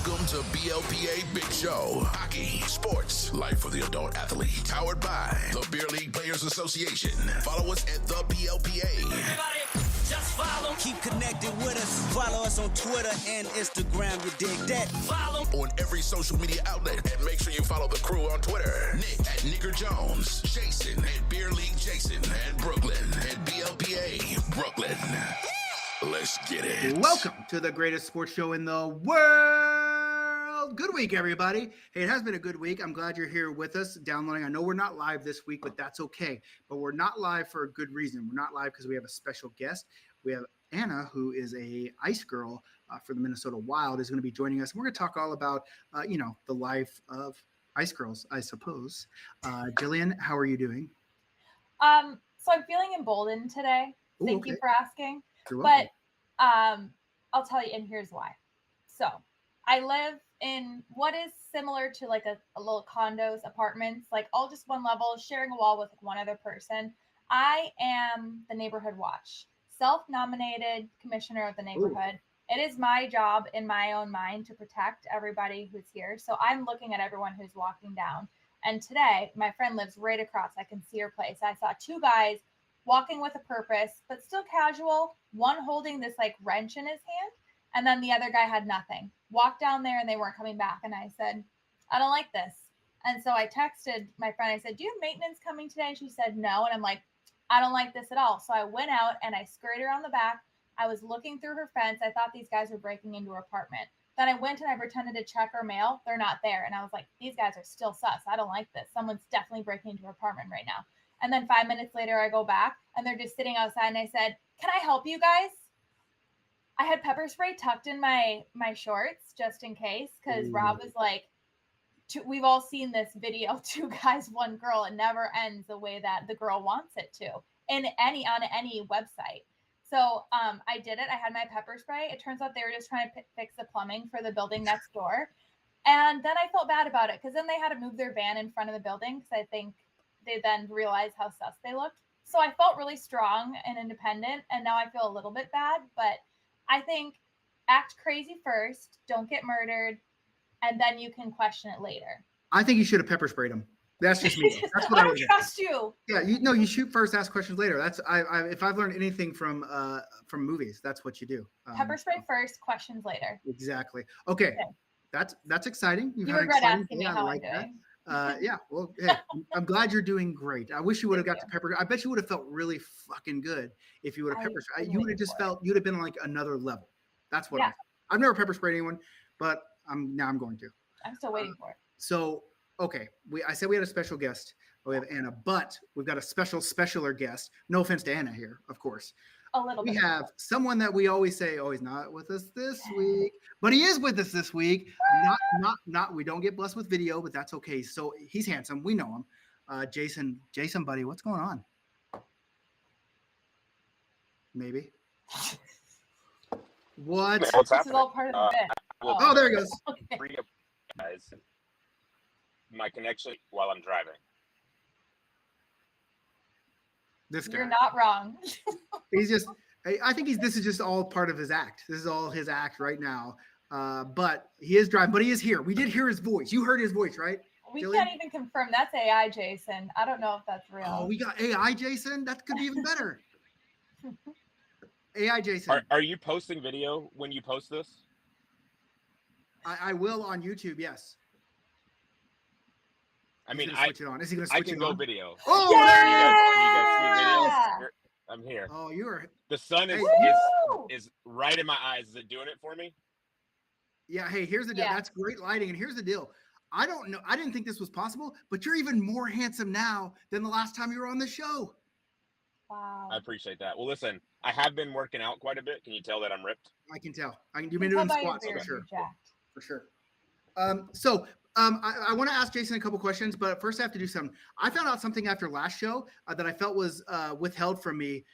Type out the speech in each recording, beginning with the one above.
Welcome to BLPA Big Show. Hockey, sports, life for the adult athlete. Powered by the Beer League Players Association. Follow us at the BLPA. Everybody, just follow. Keep connected with us. Follow us on Twitter and Instagram. You dig that? Follow On every social media outlet. And make sure you follow the crew on Twitter. Nick at Nicker Jones. Jason at Beer League Jason. And Brooklyn at BLPA Brooklyn. Let's get it. Welcome to the greatest sports show in the world. Good week, everybody. Hey, it has been a good week. I'm glad you're here with us downloading. I know we're not live this week, but that's okay. But we're not live for a good reason. We're not live because we have a special guest. We have Anna, who is a ice girl for the Minnesota Wild, is going to be joining us. And we're going to talk all about, the life of ice girls, I suppose. Jillian, how are you doing? So I'm feeling emboldened today. Thank you for asking. But I'll tell you, and here's why. So I live in what is similar to like a little condos, apartments, like all just one level, sharing a wall with one other person. I am the neighborhood watch, self-nominated commissioner of the neighborhood. Ooh. It is my job in my own mind to protect everybody who's here. So I'm looking at everyone who's walking down. And today, my friend lives right across. I can see her place. I saw two guys walking with a purpose, but still casual, one holding this like wrench in his hand, and then the other guy had nothing. Walked down there and they weren't coming back. And I said, I don't like this. And so I texted my friend, I said, do you have maintenance coming today? She said, no. And I'm like, I don't like this at all. So I went out and I scurried around the back. I was looking through her fence. I thought these guys were breaking into her apartment. Then I went and I pretended to check her mail. They're not there. And I was like, these guys are still sus. I don't like this. Someone's definitely breaking into her apartment right now. And then 5 minutes later, I go back and they're just sitting outside. And I said, can I help you guys? I had pepper spray tucked in my shorts just in case. Because Rob was like, we've all seen this video, 2 guys, 1 girl. It never ends the way that the girl wants it to on any website. So I did it. I had my pepper spray. It turns out they were just trying to fix the plumbing for the building next door. And then I felt bad about it because then they had to move their van in front of the building because I think they then realized how sus they looked. So I felt really strong and independent, and now I feel a little bit bad. But I think act crazy first, don't get murdered, and then you can question it later. I think you should have pepper sprayed him. That's just me. That's what I don't trust you. Yeah, you shoot first, ask questions later. That's if I've learned anything from movies, that's what you do. Pepper spray first, questions later. Exactly. Okay. That's exciting. You regret asking me how I'm doing. Yeah. Well, hey, I'm glad you're doing great. I wish you would have got to pepper. I bet you would have felt really fucking good if you would have pepper sprayed. You would have just felt you'd have been on like another level. That's what I've never pepper sprayed anyone, but I'm going to. I'm still waiting for it. So, okay. I said we had a special guest. We have Anna, but we've got a specialer guest. No offense to Anna here, of course. A little bit. We have someone that we always say, oh, he's not with us this week, but he is with us this week. Not. We don't get blessed with video, but that's okay. So he's handsome. We know him. Jason, buddy, what's going on? Maybe. What? This is all part of the bit. Oh, there he goes. Okay. Guys, my connection while I'm driving. This guy. You're not wrong. He's just. I think this is just all part of his act. This is all his act right now. But he is driving. But he is here. We did hear his voice. You heard his voice, right? We Jillian? can't even confirm. That's AI, Jason. I don't know if that's real. Oh, we got AI, Jason. That could be even better. AI, Jason. Are you posting video when you post this? I will on YouTube. Yes. I mean, switch it on. Is he going to switch it on? I can go video. Oh, yeah! You guys see videos? I'm here. Oh, you are. The sun is right in my eyes. Is it doing it for me? Yeah. Hey, here's the deal. Yeah. That's great lighting. And here's the deal. I don't know. I didn't think this was possible, but you're even more handsome now than the last time you were on the show. Wow. I appreciate that. Well, listen, I have been working out quite a bit. Can you tell that I'm ripped? I can tell. You've been doing squats for sure. For sure. I want to ask Jason a couple questions, but first I have to do something. I found out something after last show that I felt was withheld from me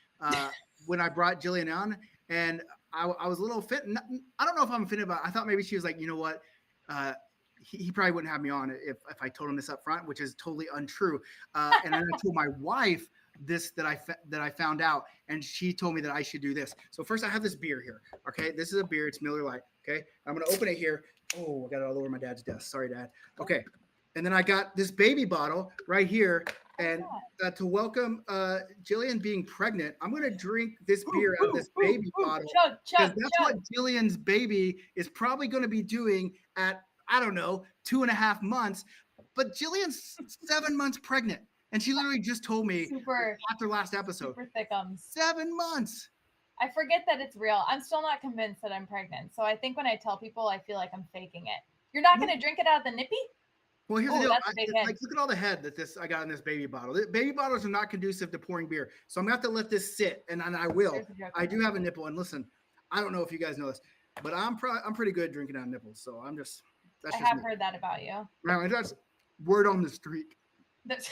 when I brought Jillian on, and I was a little offended. I don't know if I'm offended, but I thought maybe she was like, you know what, he probably wouldn't have me on if I told him this up front, which is totally untrue. And then I told my wife this that I found out, and she told me that I should do this. So first, I have this beer here. Okay, this is a beer. It's Miller Lite. Okay, I'm gonna open it here. Oh, I got it all over my dad's desk. Sorry, Dad. Okay, and then I got this baby bottle right here. And to welcome Jillian being pregnant, I'm gonna drink this beer out of this baby bottle. Chug, That's what Jillian's baby is probably going to be doing at, I don't know, 2.5 months. But Jillian's 7 months pregnant. And she literally just told me after last episode. Super thickums. 7 months. I forget that it's real. I'm still not convinced that I'm pregnant. So I think when I tell people, I feel like I'm faking it. You're not going to drink it out of the nippy? Well, here's the deal. Like, look at all the head that I got in this baby bottle. Baby bottles are not conducive to pouring beer. So I'm going to have to let this sit, and I will. I do have a nipple. And listen, I don't know if you guys know this, but I'm pretty good at drinking out of nipples. So I'm just – I have heard that about you. Right, that's word on the street. That is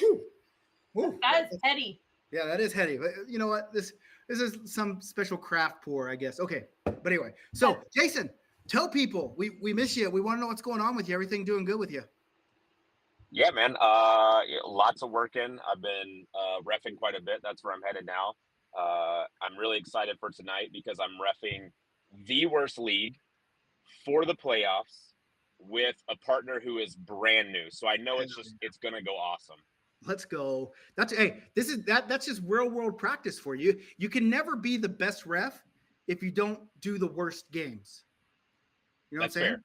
heady. Yeah, that is heady. But you know what? This is some special craft pour, I guess. Okay. But anyway, so Jason, tell people we miss you. We want to know what's going on with you. Everything doing good with you? Yeah, man. Lots of working. I've been reffing quite a bit. That's where I'm headed now. I'm really excited for tonight because I'm reffing the worst league for the playoffs with a partner who is brand new. So I know it's gonna go awesome. Let's go. That's just real world practice for you. You can never be the best ref if you don't do the worst games. You know what I'm saying? Fair.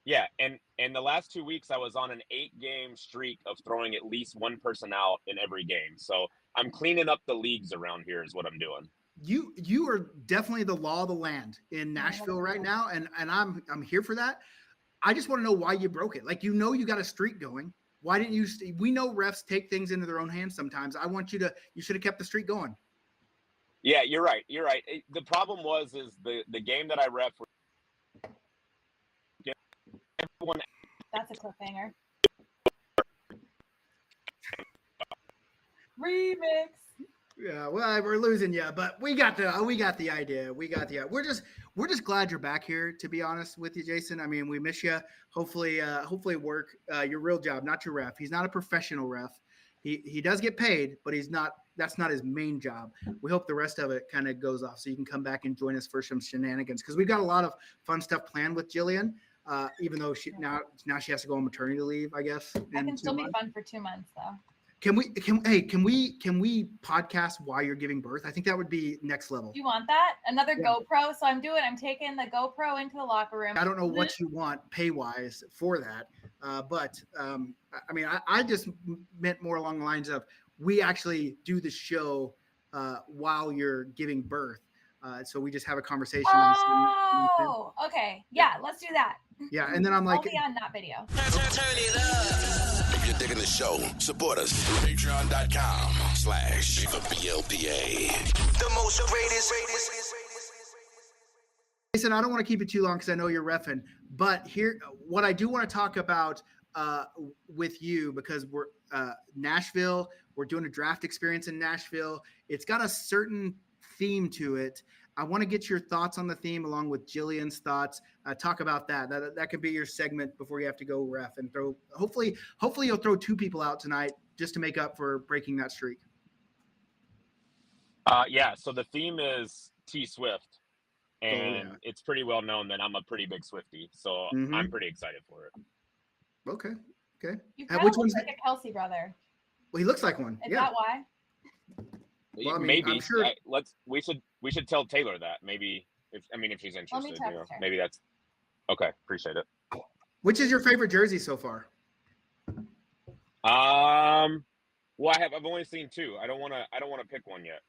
Yeah, and the last 2 weeks I was on an 8-game streak of throwing at least one person out in every game. So I'm cleaning up the leagues around here is what I'm doing. You are definitely the law of the land in Nashville right now, and I'm here for that. I just want to know why you broke it. Like, you got a streak going. Why didn't you? We know refs take things into their own hands sometimes. I want you should have kept the streak going. Yeah, you're right. The problem is the game that I ref. That's a cliffhanger. Remix. Yeah, well, we're losing you, but we got the idea. We're just glad you're back here. To be honest with you, Jason. I mean, we miss you. Hopefully work your real job, not your ref. He's not a professional ref. He does get paid, but that's not his main job. We hope the rest of it kind of goes off so you can come back and join us for some shenanigans, because we've got a lot of fun stuff planned with Jillian. Even though now she has to go on maternity leave, I guess. I can still be fun for 2 months though. Can we podcast while you're giving birth? I think that would be next level. Do you want that? Another GoPro? So I'm taking the GoPro into the locker room. I don't know what you want pay wise for that. But I mean, I just meant more along the lines of we actually do the show while you're giving birth. So we just have a conversation. Oh, okay. Yeah, let's do that. Yeah, and then I'm like, I'll be on that video. Turn it up. If you're digging the show, support us through patreon.com/BLPA. The most greatest. Jason, I don't want to keep it too long because I know you're reffing, but here, what I do want to talk about with you, because we're Nashville, we're doing a draft experience in Nashville. It's got a certain theme to it. I want to get your thoughts on the theme along with Jillian's thoughts. Talk about that. That could be your segment before you have to go ref and throw. Hopefully you'll throw 2 people out tonight just to make up for breaking that streak. Yeah. So the theme is T Swift, and it's pretty well known that I'm a pretty big Swiftie. So I'm pretty excited for it. Okay. You kind of look like a Kelsey brother. Well, he looks like one. Is that why? Well, I mean, maybe I'm sure. We should tell Taylor that maybe if she's interested. Let me text her. Maybe that's okay. Appreciate it. Which is your favorite jersey so far? Well, I've only seen 2. I don't want to pick one yet.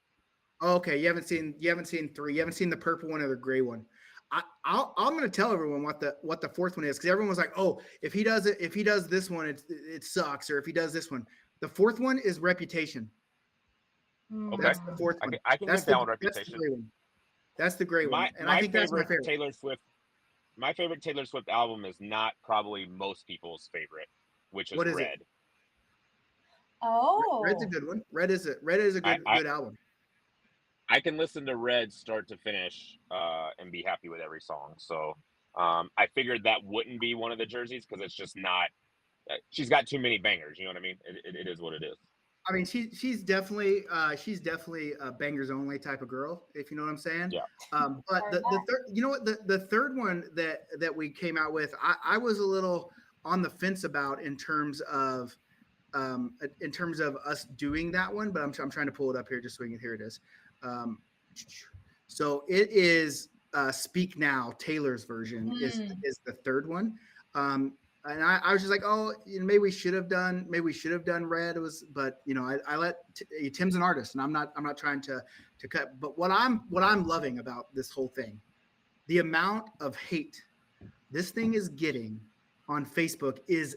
Oh, okay, you haven't seen 3. You haven't seen the purple one or the gray one. I'm going to tell everyone what the 4th one is, because everyone was like, oh, if he does this one, it sucks, or if he does this one. The 4th one is Reputation. Okay. That's the 4th one. I can get down with Reputation. That's the gray one. And I think that's my favorite. Taylor Swift. My favorite Taylor Swift album is not probably most people's favorite, which is What is Red. It? Oh. Red's a good one. Red is a good album. I can listen to Red start to finish and be happy with every song. So I figured that wouldn't be one of the jerseys because it's just not. She's got too many bangers. You know what I mean? It is what it is. I mean, she's definitely a bangers only type of girl, if you know what I'm saying. Yeah. But the third, you know what, the third one that we came out with, I was a little on the fence about in terms of us doing that one, but I'm trying to pull it up here just so we can. Here it is. So it is Speak Now. Taylor's version is the third one. And I was just like, oh, maybe we should have done Red. It was, but I let Tim's an artist, and I'm not trying to cut. But what I'm loving about this whole thing, the amount of hate this thing is getting on Facebook is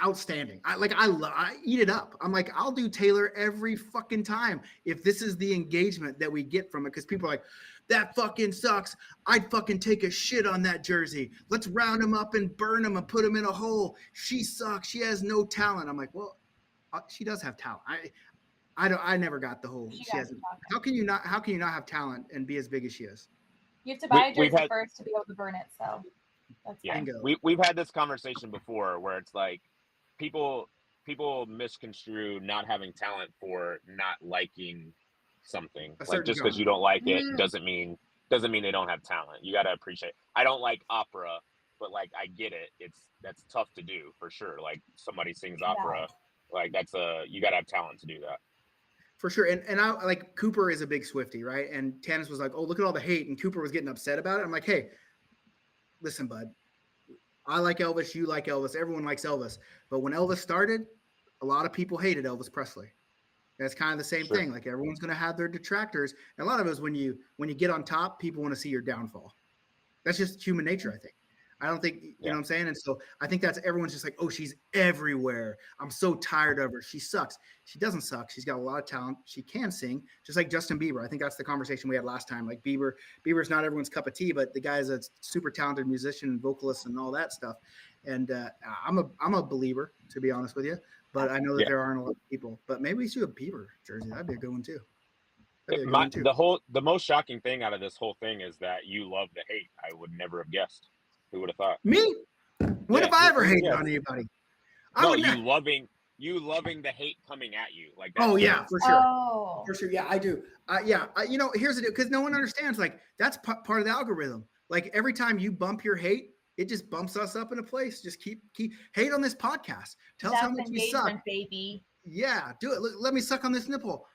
outstanding. I eat it up. I'm like, I'll do Taylor every fucking time if this is the engagement that we get from it, because people are like, that fucking sucks. I'd fucking take a shit on that jersey. Let's round him up and burn him and put him in a hole. She sucks. She has no talent. I'm like, well, she does have talent. I never got the whole. She has. How can you not have talent and be as big as she is? You have to buy a jersey first to be able to burn it. So that's fine. We've had this conversation before where it's like people misconstrue not having talent for not liking something. Like just because you don't like it doesn't mean they don't have talent. You got to appreciate. I don't like opera, but like I get it. That's tough to do for sure. Like somebody sings opera, like you got to have talent to do that. For sure. And I like Cooper is a big Swiftie, right? And Tanis was like, oh, look at all the hate, and Cooper was getting upset about it. I'm like, hey, listen, bud. I like Elvis, you like Elvis, everyone likes Elvis. But when Elvis started, a lot of people hated Elvis Presley. That's kind of the same thing. Like everyone's going to have their detractors. And a lot of it is when you get on top, people want to see your downfall. That's just human nature, I think. I don't think, you know what I'm saying? And so I think that's everyone's just like, oh, she's everywhere. I'm so tired of her. She sucks. She doesn't suck. She's got a lot of talent. She can sing, just like Justin Bieber. I think that's the conversation we had last time. Like Bieber's not everyone's cup of tea, but the guy is a super talented musician and vocalist and all that stuff. And I'm a believer, to be honest with you. But I know that there aren't a lot of people. But maybe we should do a Bieber jersey. That'd be a good one too. The most shocking thing out of this whole thing is that you love the hate. I would never have guessed. Who would have thought? Me? When have I ever hated on anybody? No, you loving the hate coming at you. Like that. Oh yeah, for sure. Oh. For sure. Yeah, I do. Here's the deal, because no one understands. Like that's part of the algorithm. Like every time you bump your hate, it just bumps us up in a place. Just keep hate on this podcast. Tell us how much we suck, baby. Yeah, do it. Let me suck on this nipple.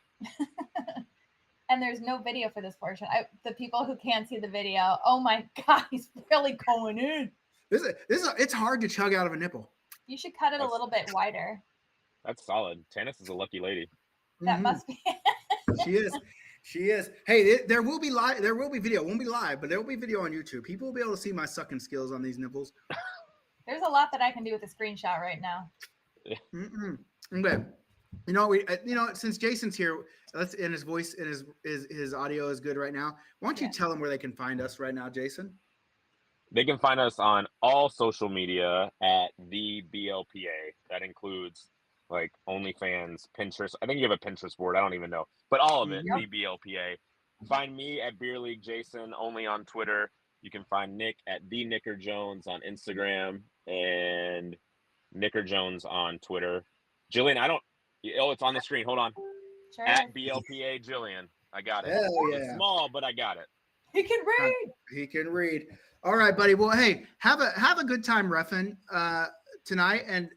And there's no video for this portion. The people who can't see the video, oh my God, he's really going in. It's hard to chug out of a nipple. You should cut it a little bit wider. That's solid. Tanis is a lucky lady. That must be. She is. Hey, there will be video. It won't be live, but there will be video on YouTube. People will be able to see my sucking skills on these nipples. There's a lot that I can do with a screenshot right now. Okay. Since Jason's here, and his voice and his audio is good right now. Why don't you tell them where they can find us right now, Jason? They can find us on all social media at the BLPA. That includes like OnlyFans, Pinterest. I think you have a Pinterest board. I don't even know, but all of it, the BLPA. Find me at Beer League Jason only on Twitter. You can find Nick at the Nicker Jones on Instagram and Nicker Jones on Twitter. Jillian, it's on the screen. Hold on. Sure. At BLPA Jillian. I got it. It's small, but I got it. He can read. He can read. All right, buddy. Well, hey, have a good time reffing tonight, and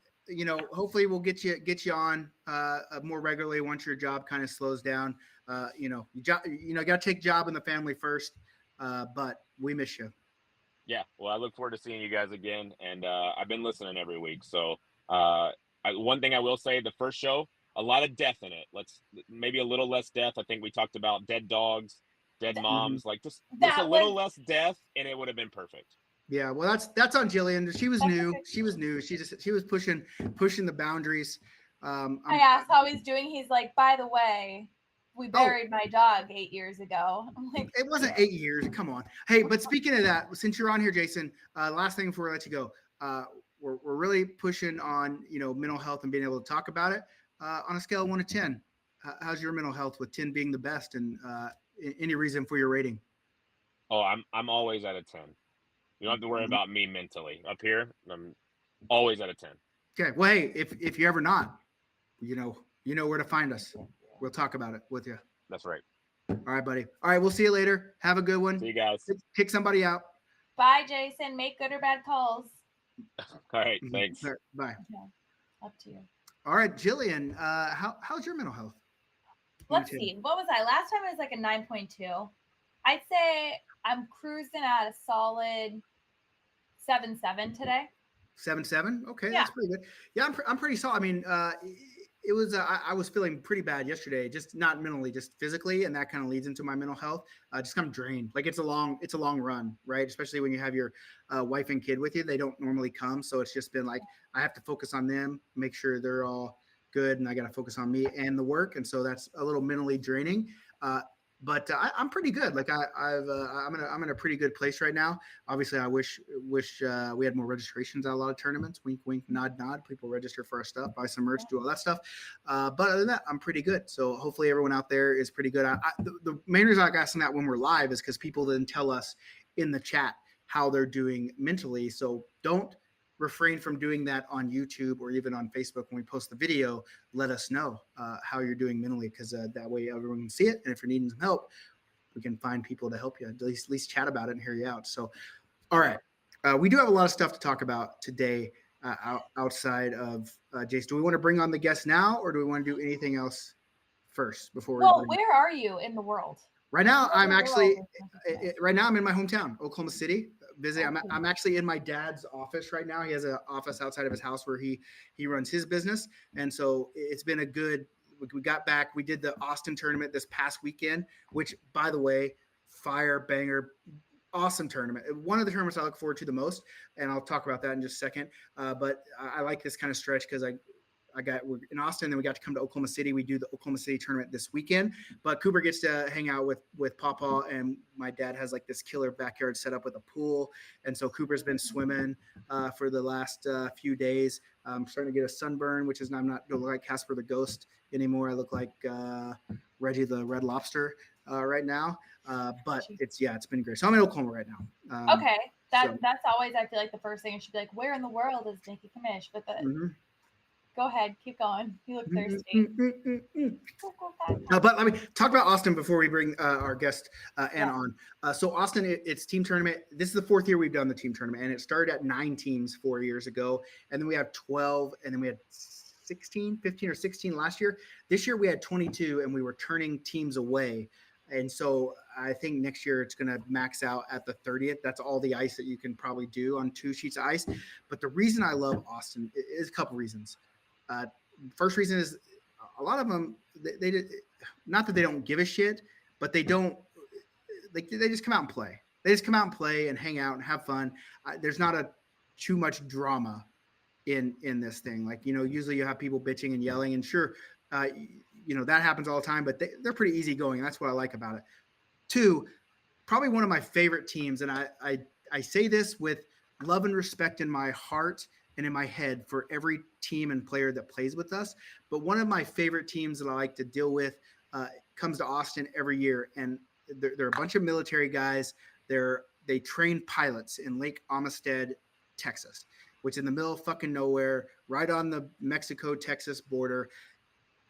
hopefully we'll get you on more regularly once your job kind of slows down. You got to take job and the family first. But we miss you. Yeah. Well, I look forward to seeing you guys again, and I've been listening every week. So one thing I will say, the first show, a lot of death in it. Let's maybe a little less death. I think we talked about dead dogs, dead moms, like just a little less death, and it would have been perfect. Yeah, well, that's on Jillian. She was new. She was pushing the boundaries. I asked how he's doing. He's like, by the way, we buried my dog 8 years ago. I'm like, it wasn't 8 years. Come on. Hey, but speaking of that, since you're on here, Jason, last thing before I let you go, we're really pushing on mental health and being able to talk about it on a scale of 1 to 10. How's your mental health, with 10 being the best, and any reason for your rating? Oh, I'm always at a 10. You don't have to worry about me mentally. Up here, I'm always at a 10. Okay. Well, hey, if you're ever not, You know where to find us. We'll talk about it with you. That's right. All right, buddy. All right, we'll see you later. Have a good one. See you guys. Kick somebody out. Bye, Jason. Make good or bad calls. All right. Thanks. All right, bye. Yeah, up to you. All right, Jillian, how's your mental health? Let's too. see. What was I? Last time it was like a 9.2. I'd say I'm cruising at a solid 7.7 today. 7.7. Okay, Yeah. that's pretty good. Yeah, I'm pretty solid. I mean, it was I was feeling pretty bad yesterday, just not mentally, just physically, and that kind of leads into my mental health. Just kind of drained. Like it's a long run, right? Especially when you have your wife and kid with you. They don't normally come, so it's just been like I have to focus on them, make sure they're all good, and I got to focus on me and the work, and so that's a little mentally draining. But I'm pretty good. Like I'm in a pretty good place right now. Obviously, I wish we had more registrations at a lot of tournaments. Wink, wink, nod, nod. People register for our stuff, buy some merch, do all that stuff. But other than that, I'm pretty good. So hopefully everyone out there is pretty good. The main reason I got asking that when we're live is because people then tell us in the chat how they're doing mentally. So don't refrain from doing that on YouTube or even on Facebook when we post the video. Let us know how you're doing mentally, because that way everyone can see it. And if you're needing some help, we can find people to help you, at least chat about it and hear you out. So, all right. We do have a lot of stuff to talk about today outside of Jace. Do we want to bring on the guests now, or do we want to do anything else first before we Well, where are you in the world? Right now, I'm actually Right I'm in my hometown, Oklahoma City. Visiting. I'm actually in my dad's office right now. He has an office outside of his house where he runs his business, and so it's been a good. We got back. We did the Austin tournament this past weekend, which, by the way, fire banger, awesome tournament. One of the tournaments I look forward to the most, and I'll talk about that in just a second. But I like this kind of stretch because we're in Austin, then we got to come to Oklahoma City. We do the Oklahoma City tournament this weekend, but Cooper gets to hang out with Pawpaw, and my dad has like this killer backyard set up with a pool. And so Cooper's been swimming for the last few days. I'm starting to get a sunburn, which is, I'm not don't look like Casper the Ghost anymore. I look like Reggie the Red Lobster right now. But it's been great. So I'm in Oklahoma right now. Okay. That's always, I feel like the first thing. It should be like, where in the world is Nikki Kamish? But Go ahead, keep going. You look thirsty. But let me talk about Austin before we bring our guest Ann on. So Austin, it's team tournament. This is the fourth year we've done the team tournament, and it started at 9 teams 4 years ago, and then we have 12, and then we had 15 or 16 last year. This year we had 22, and we were turning teams away. And so I think next year it's going to max out at the 30th. That's all the ice that you can probably do on 2 sheets of ice. But the reason I love Austin is a couple reasons. First reason is a lot of them, they not that they don't give a shit, but they don't, they just come out and play. They just come out and play and hang out and have fun. There's not too much drama in this thing. Like, usually you have people bitching and yelling, and sure, that happens all the time, but they're pretty easygoing. And that's what I like about it. 2, probably one of my favorite teams. And I say this with love and respect in my heart and in my head for every team and player that plays with us. But one of my favorite teams that I like to deal with comes to Austin every year. And they're a bunch of military guys. They train pilots in Lake Amistad, Texas, which is in the middle of fucking nowhere, right on the Mexico-Texas border.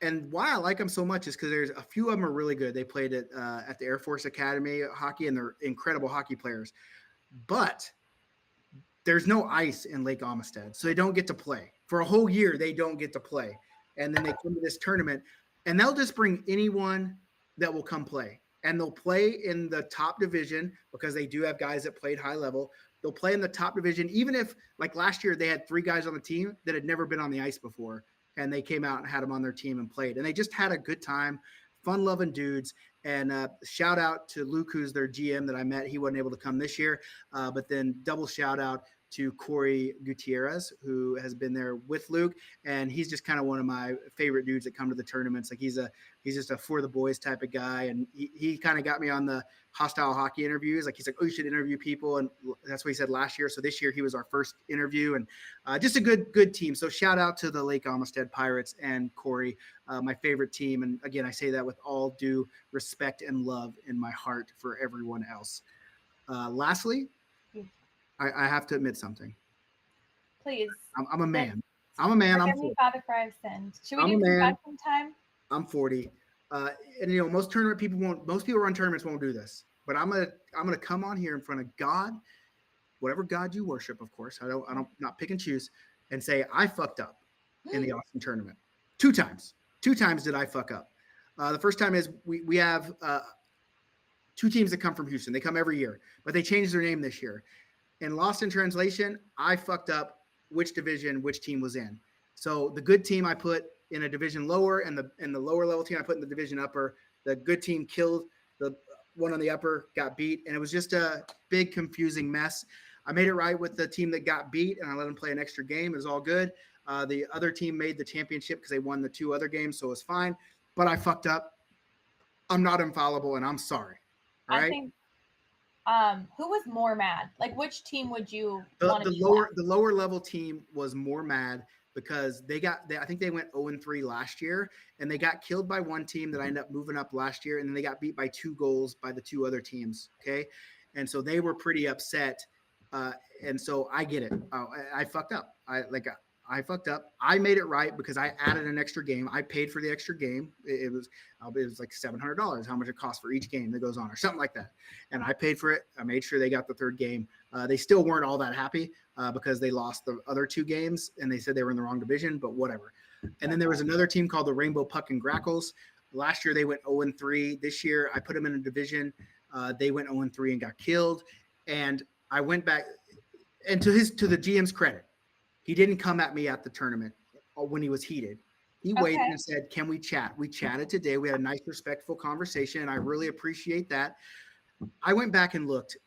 And why I like them so much is because there's a few of them are really good. They played at the Air Force Academy hockey, and they're incredible hockey players. But there's no ice in Lake Amistad, so they don't get to play. For a whole year, they don't get to play. And then they come to this tournament, and they'll just bring anyone that will come play. And they'll play in the top division because they do have guys that played high level. They'll play in the top division, even if, like last year, they had 3 guys on the team that had never been on the ice before. And they came out and had them on their team and played. And they just had a good time, fun-loving dudes. And shout out to Luke, who's their GM that I met. He wasn't able to come this year. But then double shout out to Corey Gutierrez, who has been there with Luke. And he's just kind of one of my favorite dudes that come to the tournaments. Like he's just a for the boys type of guy. And he kind of got me on the hostile hockey interviews. Like he's like, oh, you should interview people. And that's what he said last year. So this year he was our first interview, and just a good team. So shout out to the Lake Amistad Pirates and Corey, my favorite team. And again, I say that with all due respect and love in my heart for everyone else. Lastly, I have to admit something. Please. I'm a man. I'm a man. I'm Forgive me, 40. Father, for I've sinned. Should we I'm do a man. confession time? I'm 40. And you know, most people run tournaments won't do this. But I'm gonna come on here in front of God, whatever God you worship, of course. I don't not pick and choose, and say I fucked up in the Austin tournament. 2 times. 2 times did I fuck up. The first time is we have 2 teams that come from Houston. They come every year, but they changed their name this year. And lost in translation, I fucked up which division which team was in. So the good team I put in a division lower, and the lower level team I put in the division upper. The good team killed the one on the upper, got beat, and it was just a big confusing mess. I made it right with the team that got beat, and I let them play an extra game. It was all good. The other team made the championship because they won the 2 other games, so it was fine. But I fucked up. I'm not infallible, and I'm sorry. All right? I think who was more mad? Like, which team would you want to the lower level team was more mad because I think they went 0-3 last year, and they got killed by one team that I ended up moving up last year, and then they got beat by 2 goals by the 2 other teams. Okay, and so they were pretty upset, and so I get it. I fucked up. I fucked up. I made it right because I added an extra game. I paid for the extra game. It was like $700, how much it costs for each game that goes on or something like that. And I paid for it. I made sure they got the 3rd game. They still weren't all that happy because they lost the other 2 games and they said they were in the wrong division, but whatever. And then there was another team called the Rainbow Puck and Grackles. Last year they went 0-3. This year I put them in a division. They went 0-3 and got killed. And I went back, and to the GM's credit, he didn't come at me at the tournament when he was heated. He waited and said, "Can we chat?" We chatted today. We had a nice, respectful conversation, and I really appreciate that. I went back and looked,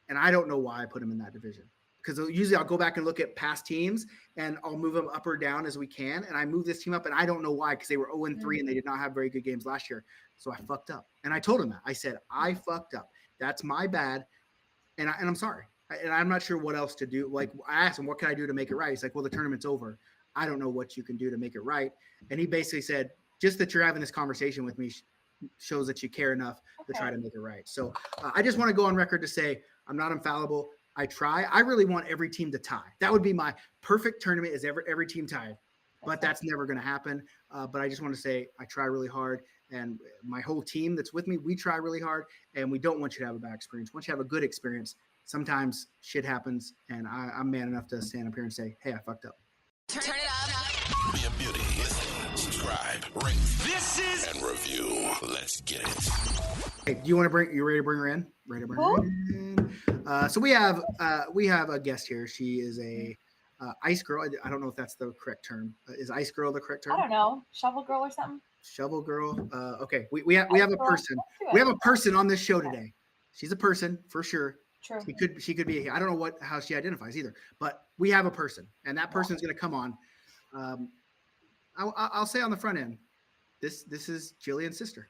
and I don't know why I put him in that division. Because usually I'll go back and look at past teams, and I'll move them up or down as we can. And I moved this team up, and I don't know why, because they were 0-3, and they did not have very good games last year. So I fucked up. And I told him that. I said, I fucked up. That's my bad, and I'm sorry. And I'm not sure what else to do. Like, I asked him, what can I do to make it right? He's like, well, the tournament's over. I don't know what you can do to make it right. And he basically said, just that you're having this conversation with me shows that you care enough to try to make it right. So I just want to go on record to say I'm not infallible. I try. I really want every team to tie. That would be my perfect tournament, is every team tied. But that's never going to happen. But I just want to say I try really hard. And my whole team that's with me, we try really hard. And we don't want you to have a bad experience. We want you to have a good experience. Sometimes shit happens, and I'm man enough to stand up here and say, hey, I fucked up. Turn it up. Be a beauty. Listen, subscribe, rate, and review. Let's get it. Hey, you ready to bring her in? Ready to bring her in? So we have a guest here. She is a ice girl. I don't know if that's the correct term. Is ice girl the correct term? I don't know. Shovel girl or something? Shovel girl. Okay. We have a person. We have a person on this show today. She's a person for sure. True. She could be. I don't know how she identifies either, but we have a person, and that person's going to come on. I'll say on the front end, this is Jillian's sister.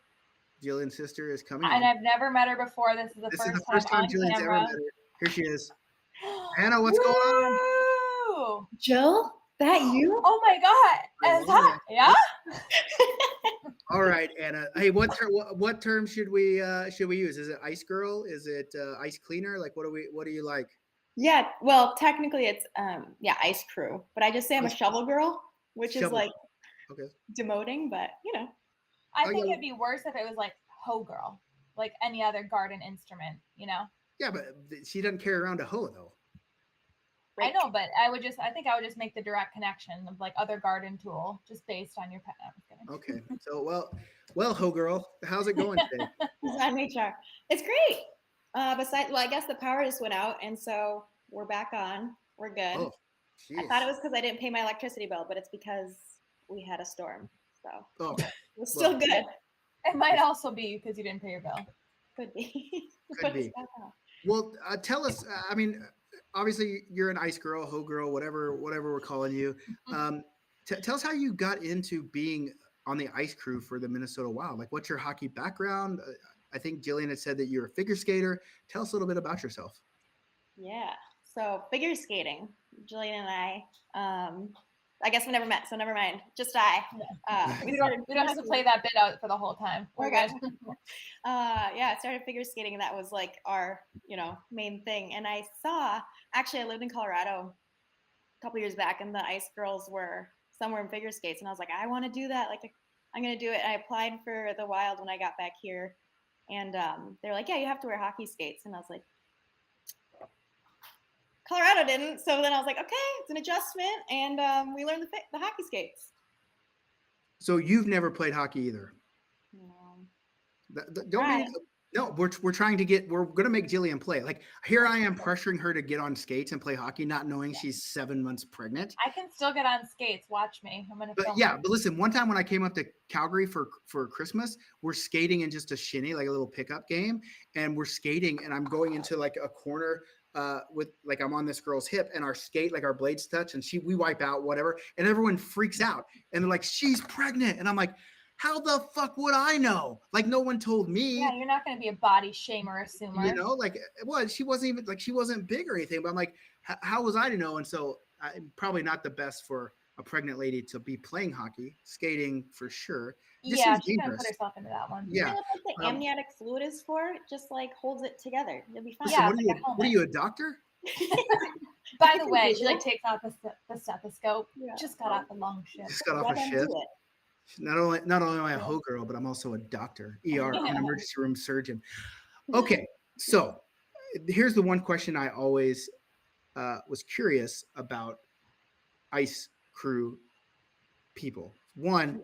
Jillian's sister is coming. And I've never met her before. This is the first time Jillian's camera. ever met her. Here she is. Hannah, what's going on? Woo! Jill, that you? Oh my God! Is that yeah? All right, Anna. Hey, what term should we use? Is it ice girl? Is it ice cleaner? Like, what do you like? Yeah, well, technically it's ice crew, but I just say I'm a shovel girl, which is like demoting, but you know. I think it'd be worse if it was like hoe girl, like any other garden instrument, you know? Yeah, but she doesn't carry around a hoe though. I know, but I think I would just make the direct connection of like other garden tool just based on your pet. Okay. So well, hoe girl, how's it going today? On HR. It's great. I guess the power just went out, and so we're back on. We're good. Oh, I thought it was because I didn't pay my electricity bill, but it's because we had a storm. So we're still good. It might also be because you didn't pay your bill. Could be. Could be. Well, tell us. I mean, obviously you're an ice girl, hoe girl, whatever we're calling you. Tell us how you got into being on the ice crew for the Minnesota Wild. Like, what's your hockey background? I think Jillian had said that you're a figure skater. Tell us a little bit about yourself. Yeah. So figure skating, Jillian and I guess we never met, so never mind. Just we don't have to play that bit out for the whole time. We're good. I started figure skating, and that was like our, main thing. And I lived in Colorado couple years back, and the ice girls were somewhere in figure skates, and I was like, I want to do that. Like, I'm gonna do it. And I applied for the Wild when I got back here, and they're like, yeah, you have to wear hockey skates, and I was like, Colorado didn't. So then I was like, okay, it's an adjustment, and we learned the hockey skates. So you've never played hockey either? No. Don't be, no, we're trying to we're going to make Jillian play. Like, here I am pressuring her to get on skates and play hockey, not knowing she's 7 months pregnant. I can still get on skates. Watch me. I'm going to film. Yeah, but listen, one time when I came up to Calgary for Christmas, we're skating in just a shinny, like a little pickup game. And we're skating, and I'm going into like a corner with like, I'm on this girl's hip, and our skate, like our blades touch, and we wipe out, whatever. And everyone freaks out, and they're like, she's pregnant. And I'm like, how the fuck would I know? Like, no one told me. Yeah, you're not going to be a body shamer assumer. You know, like, well, she wasn't even like, she wasn't big or anything, but I'm like, how was I to know? And so I'm probably not the best for a pregnant lady to be playing hockey, skating for sure. Yeah, she's going to put herself into that one. Yeah. You know what the amniotic fluid is for? It just like holds it together. You'll be fine. Listen, Yeah, what are you, a doctor? By the way, she like takes out the stethoscope. Yeah. Just got off a long shift. Just got off a shift. Not only am I a hoe girl, but I'm also a doctor, ER, an emergency room surgeon. Okay, so here's the one question I always was curious about ice crew people. One,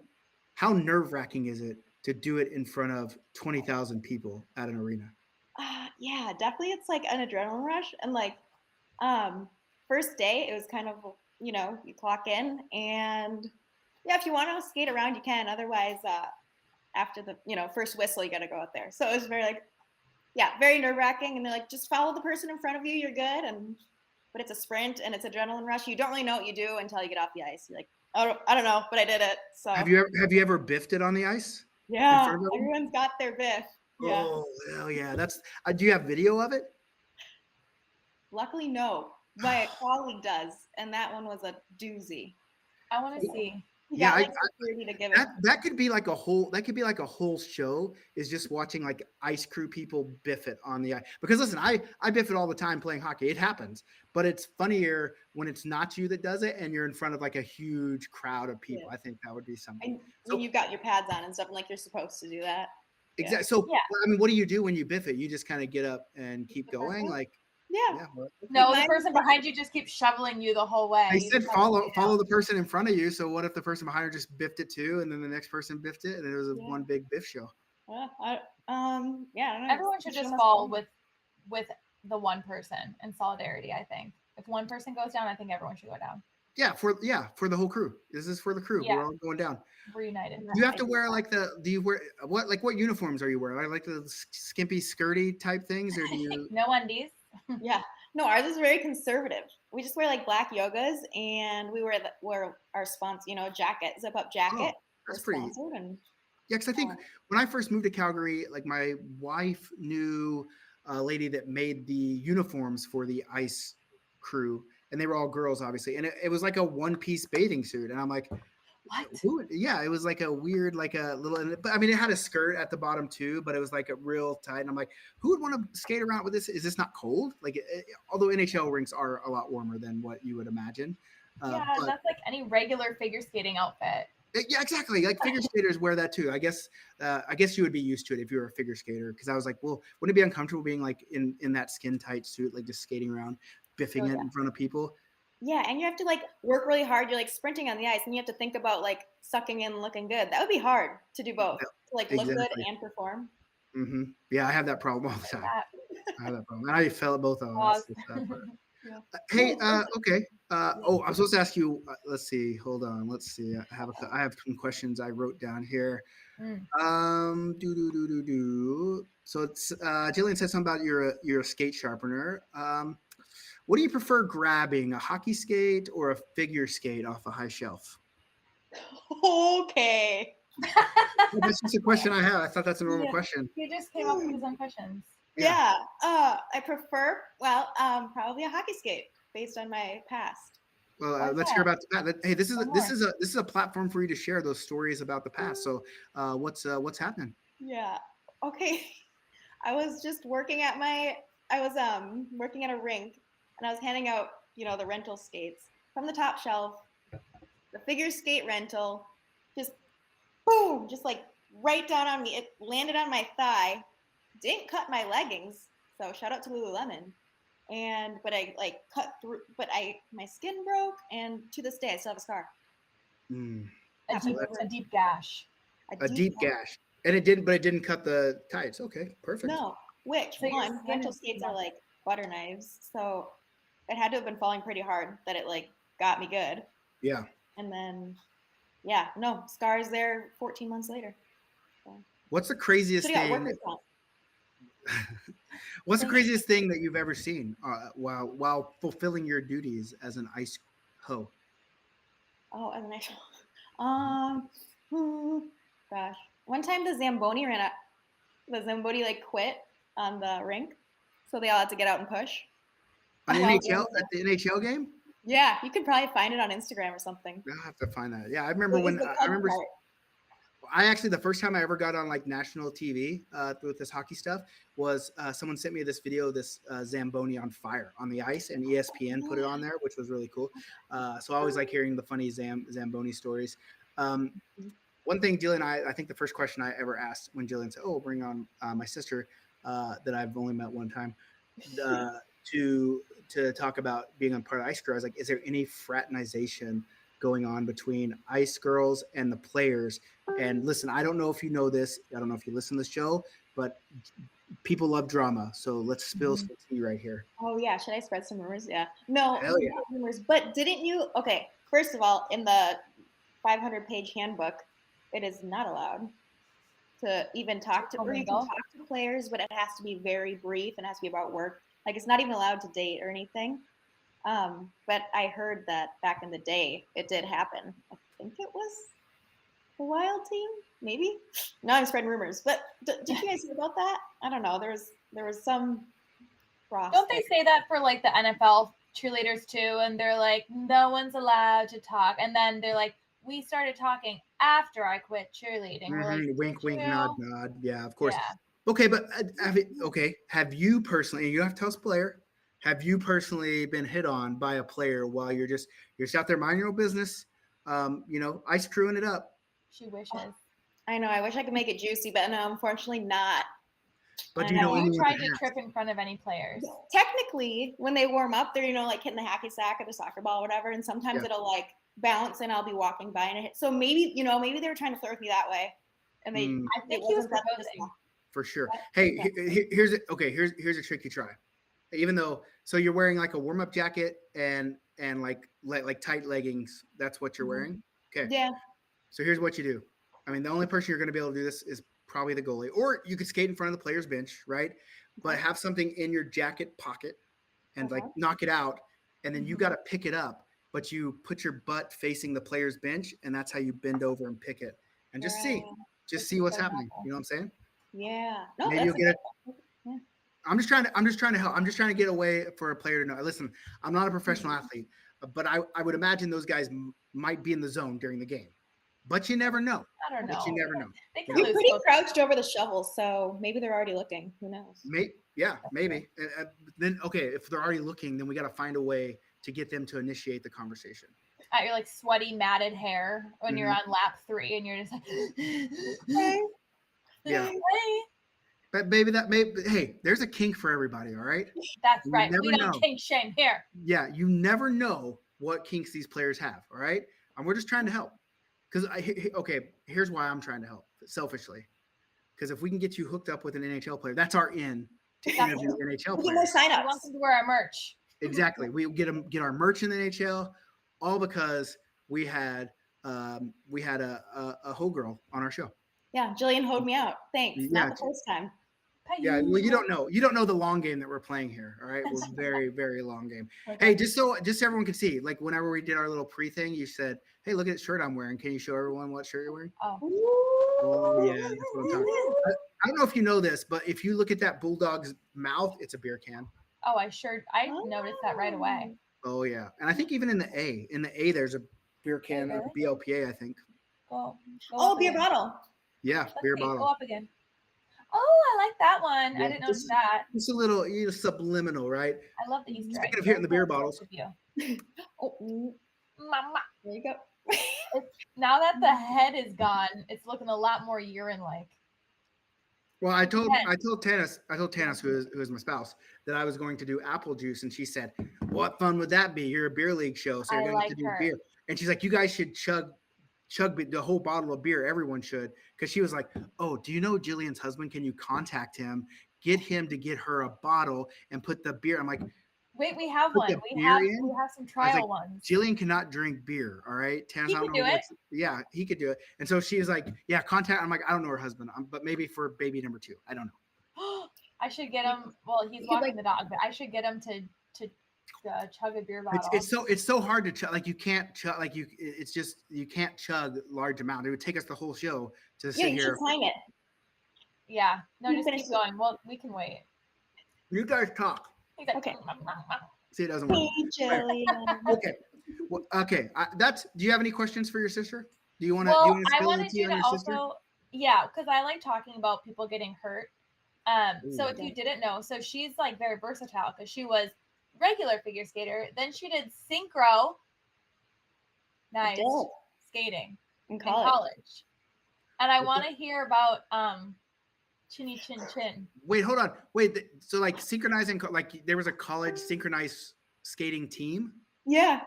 how nerve-wracking is it to do it in front of 20,000 people at an arena? Yeah, definitely. It's like an adrenaline rush. And like first day, it was kind of, you know, you clock in, and yeah, if you want to skate around, you can. Otherwise, after the, you know, first whistle, you got to go out there. So it was very like, yeah, very nerve wracking. And they're like, just follow the person in front of you. You're good. But it's a sprint and it's adrenaline rush. You don't really know what you do until you get off the ice. You're like, oh, I don't know, but I did it. So have you ever biffed it on the ice? Yeah, everyone's got their biff. Yeah. Oh, hell yeah. That's, do you have video of it? Luckily, no. My colleague does. And that one was a doozy. I want to see. Yeah, like security to give it. That could be like a whole show, is just watching like ice crew people biff it on the ice. Because listen, I biff it all the time playing hockey. It happens, but it's funnier when it's not you that does it and you're in front of like a huge crowd of people. Yeah. I think that would be something. And when you've got your pads on and stuff, and like you're supposed to do that. Exactly. So yeah. I mean, what do you do when you biff it? You just kind of get up and keep going, like. Yeah. No, the person behind you just keeps shoveling you the whole way. I said follow the person in front of you. So what if the person behind her just biffed it too, and then the next person biffed it, and it was one big biff show? Well, I don't know. Everyone should just fall with the one person in solidarity. I think if one person goes down, I think everyone should go down. Yeah, for the whole crew. This is for the crew. Yeah. We're all going down. We're united. You have to wear like do you wear what uniforms are you wearing? Like the skimpy skirty type things, or do you no undies? Yeah, no, ours is very conservative. We just wear like black yogas, and we wear our sponsor, you know, jacket, zip up jacket. Oh, that's pretty. Yeah, because I think when I first moved to Calgary, like my wife knew a lady that made the uniforms for the ice crew, and they were all girls, obviously, and it was like a one-piece bathing suit, and I'm like, what? Yeah, it was like a weird, like a little, but I mean, it had a skirt at the bottom too, but it was like a real tight. And I'm like, who would want to skate around with this? Is this not cold? Like, although NHL rinks are a lot warmer than what you would imagine. Yeah, that's like any regular figure skating outfit. Yeah, exactly. Like figure skaters wear that too. I guess you would be used to it if you were a figure skater. Because I was like, well, wouldn't it be uncomfortable being like in that skin tight suit, like just skating around, biffing it in front of people? Yeah, and you have to like work really hard. You're like sprinting on the ice, and you have to think about like sucking in, looking good. That would be hard to do both, to like look good and perform. Mm-hmm. Yeah, I have that problem all the time. I have that problem. And I fell at both of them. Yeah. Hey, okay. I'm supposed to ask you. Let's see. Hold on. Let's see. I have some questions I wrote down here. So it's Jillian said something about you're a skate sharpener. What do you prefer grabbing, a hockey skate or a figure skate off a high shelf? Okay. That's just a question I have. I thought that's a normal question. You just came up with his own questions. Yeah. I prefer, probably a hockey skate based on my past. Well, let's hear about that. Hey, this is a platform for you to share those stories about the past. So, what's happening? Yeah. Okay. I was just working at working at a rink, and I was handing out, you know, the rental skates. from the top shelf, the figure skate rental, just boom, just like right down on me. It landed on my thigh, didn't cut my leggings. So shout out to Lululemon. But I like cut through, but my skin broke, and to this day I still have a scar. Mm. A deep gash. A deep gash. And it didn't cut the tights. Okay, perfect. No, which So your one? skin Rental is- skates are like butter knives, so it had to have been falling pretty hard that it like got me good. Yeah. And then, yeah, no scars there. 14 months later. What's the craziest So yeah, thing? workers' comp. What's the craziest thing that you've ever seen while fulfilling your duties as an ice hoe? Oh, as an actual. Gosh, one time the Zamboni ran out. The Zamboni like quit on the rink, so they all had to get out and push. An Oh, NHL at the NHL game? Yeah, you could probably find it on Instagram or something. I'll have to find that. Yeah, I remember It was the I fun remember. part. I actually, the first time I ever got on like national TV with this hockey stuff was someone sent me this video of this Zamboni on fire on the ice, and ESPN put it on there, which was really cool. So I always like hearing the funny Zamboni stories. One thing, Jillian, I think the first question I ever asked when Jillian said, "Oh, bring on my sister," that I've only met one time, to talk about being on part of Ice Girl, I was like, "Is there any fraternization going on between Ice Girls and the players?" And listen, I don't know if you know this. I don't know if you listen to the show, but people love drama. So let's spill some tea right here. Oh yeah, should I spread some rumors? Yeah. No, Hell yeah. rumors. But didn't you? Okay, first of all, in the 500-page handbook, it is not allowed to even talk to, or you can talk to players, but it has to be very brief and it has to be about work. Like it's not even allowed to date or anything. But I heard that back in the day, it did happen. I think it was the Wild team, maybe. Now I'm spreading rumors, but did you guys hear about that? I don't know. There was some. Don't they say that for like the NFL cheerleaders too? And they're like, no one's allowed to talk. And then they're like, we started talking after I quit cheerleading. We're like, Wink, wink, "True." nod, nod. Yeah, of course. Yeah. Okay, but have you personally, and you have to tell us player, have you personally been hit on by a player while you're just out there minding your own business, ice crewing it up? She wishes. I know. I wish I could make it juicy, but no, unfortunately not. But I do you know know. You anyone tried that to has? trip in front of any players. Technically, when they warm up, they're like hitting the hacky sack or the soccer ball, or whatever. And sometimes Yeah. it'll like bounce, and I'll be walking by and it hit. So maybe maybe they were trying to flirt with me that way, and they. I think he was wasn't that proposing. For sure. But- Hey, yeah. here's a trick you try. Even though, so you're wearing like a warm up jacket and like tight leggings. That's what you're Mhm. wearing. Okay. Yeah. So here's what you do. I mean, the only person you're going to be able to do this is probably the goalie, or you could skate in front of the player's bench, right? But have something in your jacket pocket and like knock it out, and then you got to pick it up. But you put your butt facing the player's bench, and that's how you bend over and pick it, and just see what's happening. You know what I'm saying? Yeah. No, Maybe you'll that's get a it. I'm just trying to help. I'm just trying to get a way for a player to know. Listen, I'm not a professional athlete, but I would imagine those guys might be in the zone during the game, but you never know. I don't know. But you never know. They can You're lose pretty focus. crouched over the shovel, so maybe they're already looking. Who knows? Maybe, maybe. Then okay, if they're already looking, then we got to find a way to get them to initiate the conversation. At your like sweaty matted hair when you're Mm-hmm. on lap 3 and you're just like, Hey. Yeah. hey. But baby, hey, there's a kink for everybody. All right. That's You right. never We don't know. kink shame here. Yeah, you never know what kinks these players have. All right, and we're just trying to help. Because here's why I'm trying to help selfishly. Because if we can get you hooked up with an NHL player, that's our in to Exactly. interview NHL We get more players. We want signups. them to wear our merch. Exactly. We get our merch in the NHL, all because we had a hoe girl on our show. Yeah, Jillian hoed me out. Thanks. Yeah. Not the first time. Yeah, well, you don't know the long game that we're playing here. All right, we're very, very long game. Hey, just so everyone can see, like whenever we did our little pre thing, you said, "Hey, look at the shirt I'm wearing. Can you show everyone what shirt you're wearing?" Oh yeah, that's what I'm talking about. I don't know if you know this, but if you look at that bulldog's mouth, it's a beer can. Oh, I noticed that right away. Oh yeah, and I think even in the A, there's a beer can, really? BLPA, I think. Go Oh, up beer again. bottle. Yeah, Let's beer see, Go bottle. up again. Oh, I like that one. Yeah, I didn't notice this- that. It's a little subliminal, right? I love the Easter egg. Speaking of hitting the beer Both bottles. of you. Oh, Mama. There you go. Now that the head is gone, it's looking a lot more urine-like. Well, I told Yeah. Tanis, who is my spouse, that I was going to do apple juice, and she said, "What fun would that be? You're a beer league show, so you're I going to like do her. beer." And she's like, "You guys should chug the whole bottle of beer. Everyone should." Because she was like, "Oh, do you know Jillian's husband? Can you contact him, get him to get her a bottle and put the beer?" I'm like, Wait, we have "Put one. the We beer have in?" some I was trial like, ones. Jillian cannot drink beer. All right, Tanis, He I don't could know do it. what's- Yeah, he could do it. And so she was like, "Yeah, contact." I'm like, "I don't know her husband, but maybe for baby number 2. I don't know." I should get him. Well, he's could, walking like- the dog, but I should get him to chug a beer bottle. It's so hard to chug. Like you can't chug. Like it's just you can't chug large amount. It would take us the whole show to Yeah, sit you here. should time it. Yeah. No, You just finish keep it. going. Well, we can wait. You guys talk. He's like, Okay. See, it doesn't work. Hey, Jillian. Okay. Well, okay. Do you have any questions for your sister? Do you want to? Well, do you I spill the wanted tea you on to your sister? also, yeah, because I like talking about people getting hurt. So if you didn't know, so she's like very versatile because she was regular figure skater, then she did synchro, nice did. skating In in college. college. And I want to hear about Chinny Chin Chin. Wait, hold on. Wait. So like synchronizing, like there was a college synchronized skating team, Yeah.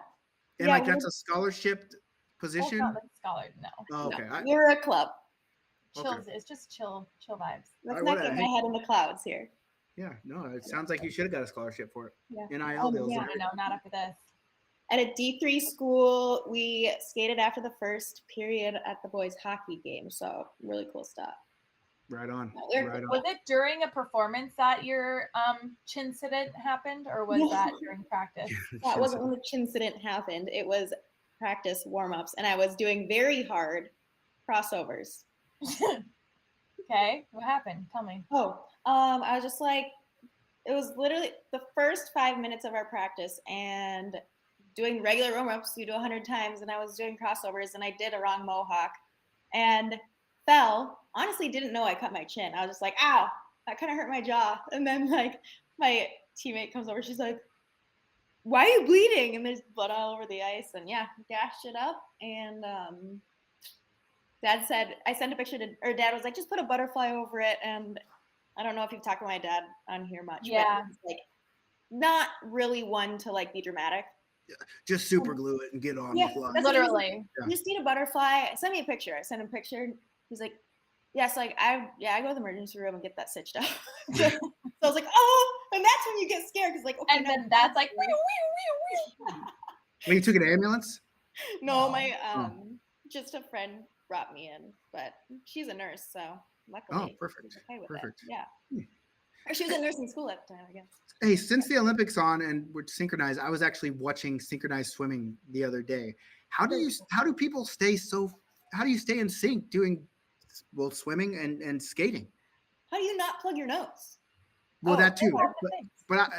and Yeah, like we that's a scholarship Well, it's position. not like scholar, no. Oh, okay. No, we were a club. Chills. It's just chill vibes. Let's I not wanna- get my head in the clouds here. Yeah. No, it sounds like you should have got a scholarship for it. Yeah. NIL deals. yeah. No, not after this. At a D3 school, we skated after the first period at the boys' hockey game. So really cool stuff. Right on. They're- Right on. Was it during a performance that your chin incident happened, or was No. that during practice? That wasn't when the chin incident happened. It was practice warm-ups, and I was doing very hard crossovers. Okay, what happened? Tell me. Oh, I was just like, it was literally the first 5 minutes of our practice, and doing regular warm-ups, you do 100 times, and I was doing crossovers, and I did a wrong mohawk, and fell. Honestly, didn't know I cut my chin. I was just like, ow, that kind of hurt my jaw. And then like my teammate comes over, she's like, why are you bleeding? And there's blood all over the ice, and yeah, gashed it up. And Dad said, I sent a picture to, or Dad was like, just put a butterfly over it. And I don't know if you've talked to my dad on here much, Yeah. but he's like not really one to like be dramatic. Just super glue it and get on Yeah, with life. that's what he was Literally. Yeah. You just need a butterfly. Send me a picture. I sent him a picture. He's like, yeah, so like I go to the emergency room and get that stitched up. So I was like, oh, and that's when you get scared because like, okay, And no, then that's like, scary. Well, you took an ambulance? No, my just a friend brought me in, but she's a nurse, so luckily Oh, she perfect. was okay with Perfect. it. Yeah. Hmm. Or she was in nursing school at the time, I guess. Hey, since the Olympics on and we're synchronized, I was actually watching synchronized swimming the other day. How do people stay how do you stay in sync doing swimming and skating? How do you not plug your nose? Well, Oh, that too. that's the thing. But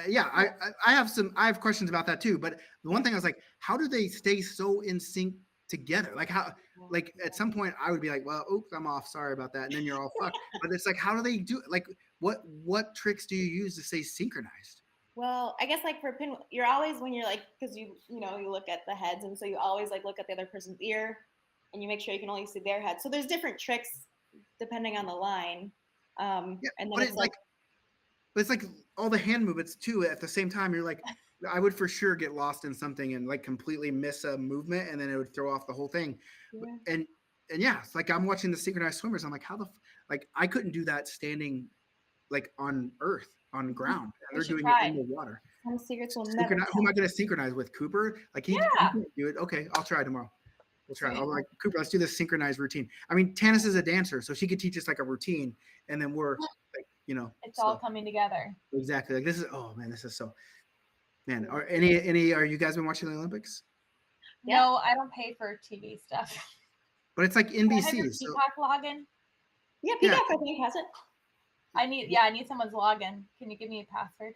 I have questions about that too. But the one thing I was like, how do they stay so in sync together? Like how, like at some point I would be like, well, oops, I'm off. Sorry about that. And then you're all fucked. But it's like, how do they do? Like, what tricks do you use to stay synchronized? Well, I guess like for pin, you're always when you're like, because you look at the heads, and so you always like look at the other person's ear, and you make sure you can only see their head. So there's different tricks depending on the line. Yeah, And then but it's like but it's like all the hand movements too. At the same time, you're like, I would for sure get lost in something and like completely miss a movement, and then it would throw off the whole thing. Yeah. And yeah, it's like I'm watching the synchronized swimmers. I'm like, how like I couldn't do that standing like on earth, on ground. And You they're should doing try. it in the water. some secrets will never. Who am I going to synchronize with? Cooper? Like he Yeah. can't do it. Okay, I'll try tomorrow. We'll try. I'll like Cooper. Let's do this synchronized routine. I mean, Tanis is a dancer, so she could teach us like a routine, and then we're like, It's all coming together. exactly like this is. Oh man, this is so. Man, are are you guys been watching the Olympics? Yeah. No, I don't pay for TV stuff. But it's like Can I have your NBC. So Peacock login? Yeah, Yeah. Peacock I think has it. I need someone's login. Can you give me a password?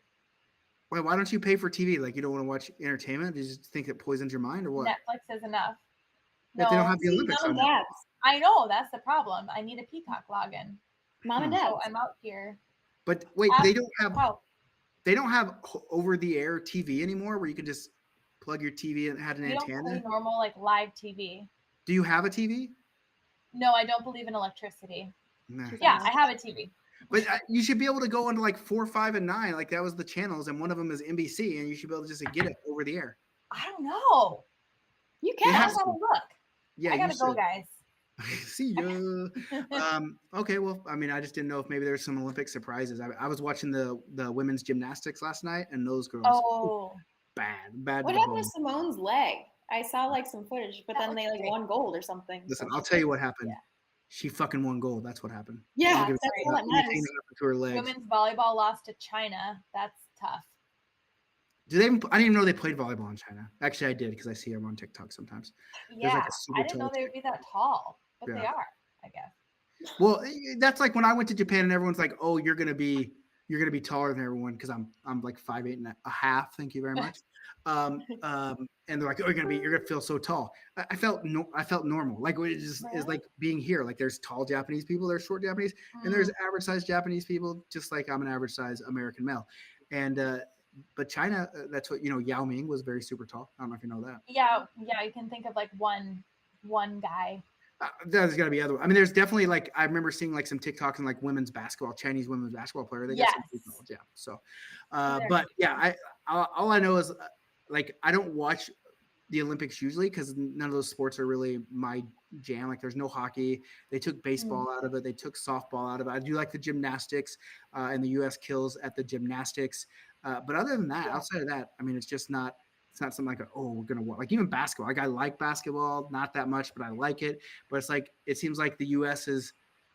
why don't you pay for TV? Like you don't want to watch entertainment? Do you just think it poisons your mind or what? Netflix is enough. If they don't No, have the Olympics Mom on and there. Dad's. I know that's the problem. I need a Peacock login. Mom and Hmm. Dad's. So I'm out here. But wait, Ask they don't have Wow. over the air TV anymore where you can just plug your TV and had an We don't antenna? play normal like live TV. Do you have a TV? No, I don't believe in electricity. Nah. Yeah, I have a TV. But you should be able to go into like 4, 5, and 9. Like that was the channels, and one of them is NBC, and you should be able to just get it over the air. I don't know. You It can. I has gotta to. look. Yeah, I you gotta go, should. guys. See ya. Okay, well, I mean, I just didn't know if maybe there's some Olympic surprises. I was watching the women's gymnastics last night, and those girls, Oh, bad. What to the happened bone. to Simone's leg? I saw like some footage, but That then they looks like great. won gold or something. Listen, So I'll she tell you did- what happened. Yeah. She fucking won gold. That's what happened. Yeah, I don't give that's a all that fuck anything matters. happened to her legs. women's volleyball lost to China. That's tough. Do they even? I didn't even know they played volleyball in China. Actually, I did because I see them on TikTok sometimes. Yeah, like a super I didn't know tall they would be that tall, but they Yeah. are, I guess. Well, that's like when I went to Japan and everyone's like, "Oh, you're gonna be taller than everyone," because I'm like 5'8" and a half. Thank you very much. And they're like, "Oh, you're gonna feel so tall." I felt normal. Like it just is Really? like being here. Like there's tall Japanese people, there's short Japanese, and there's Mm, average sized Japanese people, just like I'm an average sized American male. And but China, that's what Yao Ming was very super tall. I don't know if you know that. yeah, you can think of like one guy. There's got to be other. I mean, there's definitely like I remember seeing like some TikToks and like women's basketball, Chinese women's basketball player. They got some Yes. pretty tall, yeah. So, They're but yeah, all I know is like I don't watch the Olympics usually because none of those sports are really my jam. Like there's no hockey. They took baseball out of it. They took softball out of it. I do like the gymnastics, and the U.S. kills at the gymnastics. But other than that, Yeah. outside of that, I mean, it's just not. It's not something like, oh, we're gonna watch. Like even basketball. Like I like basketball, not that much, but I like it. But it's like it seems like the U.S.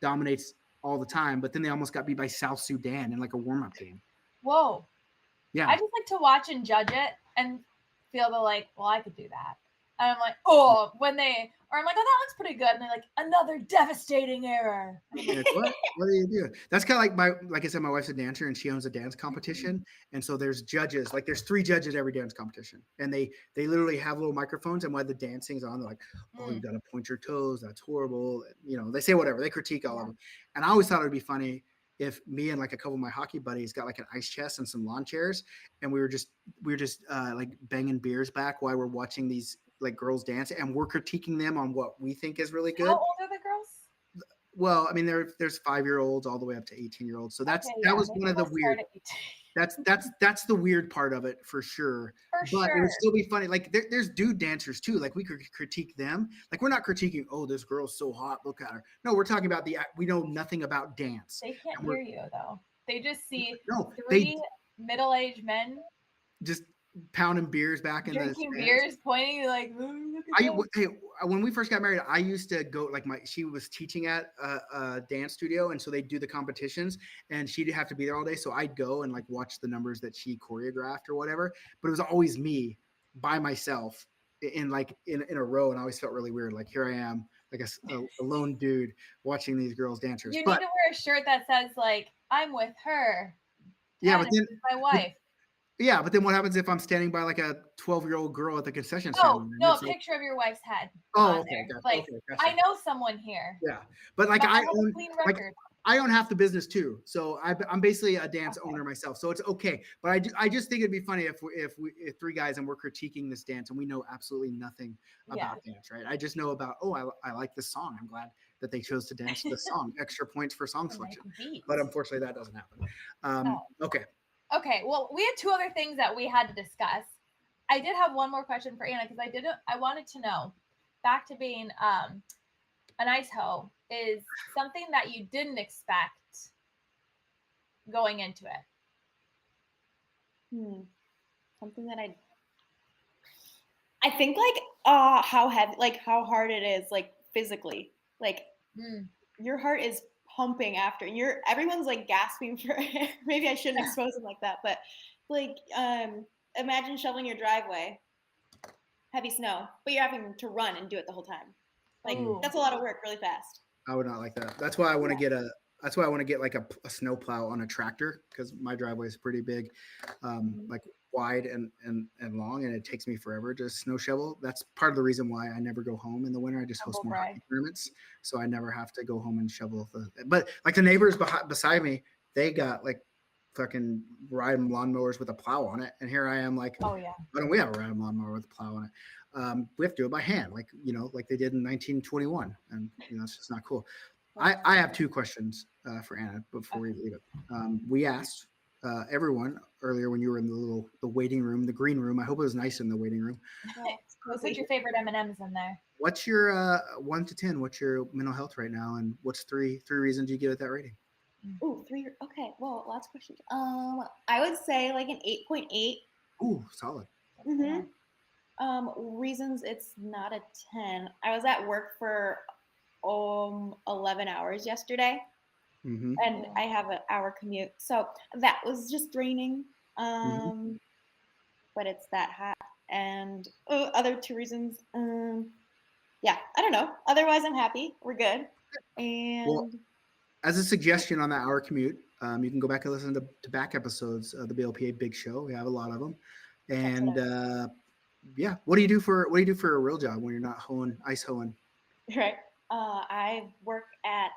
dominates all the time, but then they almost got beat by South Sudan in like a warm-up game. Whoa. Yeah, I just like to watch and judge it and feel the like, well, I could do that. And I'm like, oh, I'm like, oh, that looks pretty good. And they're like, another devastating error. You're like, what are you doing? That's kind of like I said, my wife's a dancer and she owns a dance competition, and so there's judges. Like there's 3 judges every dance competition, and they literally have little microphones, and while the dancing's on, they're like, oh, you got to point your toes. That's horrible. They say whatever. They critique all of them, and I always thought it'd be funny if me and like a couple of my hockey buddies got like an ice chest and some lawn chairs, and we were just like banging beers back while we're watching these like girls dance, and we're critiquing them on what we think is really good. How old are the girls? Well, I mean, there's 5-year-olds all the way up to 18-year-olds. So that was maybe one of the we'll weird. start at 18. That's the weird part of it for sure. For But it sure. would still be funny. Like there's dude dancers too. Like we could critique them. Like we're not critiquing. Oh, this girl's so hot. Look at her. No, we're talking about we know nothing about dance. They can't and we're- hear you though. They just see No, 3 they middle-aged men just pounding beers back in drinking the beers, pointing like, "Ooh, look at this." hey, when we first got married, I used to go like she was teaching at a dance studio, and so they do the competitions, and she'd have to be there all day. So I'd go and like watch the numbers that she choreographed or whatever. But it was always me by myself in a row, and I always felt really weird. Like here I am, like a lone dude watching these girls dancers. You But need to wear a shirt that says like, "I'm with her." yeah, and but then it's my wife. yeah, but then what happens if I'm standing by like a 12-year-old girl at the concession stand? Oh and no, a it's like, picture of your wife's head. oh, on okay, there. gotcha, Like okay, gotcha. I know someone here. Yeah, but like But I have a own clean like record. I own half the business too, so I'm basically a dance owner myself. So it's okay, but I just think it'd be funny if 3 guys and we're critiquing this dance and we know absolutely nothing about dance, right? I just know about I like this song. I'm glad that they chose to dance to this song. Extra points for song And, like, selection, beats. but unfortunately that doesn't happen. No. Okay, Okay, well, we had 2 other things that we had to discuss. I did have one more question for Anna because I wanted to know, back to being an ice hoe, is something that you didn't expect going into it. Something that I think like how heavy, like how hard it is, like physically, like your heart is pumping after everyone's like gasping for air. Maybe I shouldn't expose them like that, but like imagine shoveling your driveway, heavy snow, but you're having to run and do it the whole time. Like Ooh. that's a lot of work really fast. I would not like that. That's why I want to get like a snow plow on a tractor, because my driveway is pretty big, like wide and long, and it takes me forever to snow shovel. That's part of the reason why I never go home in the winter. I just host more hockey tournaments, so I never have to go home and shovel but like the neighbors beside me, they got like fucking riding lawnmowers with a plow on it, and here I am like, Oh yeah. why don't we have a riding lawnmower with a plow on it? We have to do it by hand, like like they did in 1921, and it's just not cool. I have two questions for Anna before we leave it. We asked everyone earlier when you were in the waiting room, the green room. I hope it was nice in the waiting room. Put your favorite M&Ms in there. What's your 1 to 10? What's your mental health right now, and what's three reasons you give it that rating? Ooh, 3. Okay, well, lots of questions. I would say like an 8.8. Ooh, solid. Mm-hmm. Reasons it's not a 10. I was at work for 11 hours yesterday, Mm-hmm. and I have an hour commute, so that was just draining. But it's that hot. And other 2 reasons, yeah, I don't know. Otherwise, I'm happy. We're good. And Well, as a suggestion on that hour commute, you can go back and listen to back episodes of the BLPA Big Show. We have a lot of them, and yeah, what do you do for a real job when you're not ice hoeing? right, I work at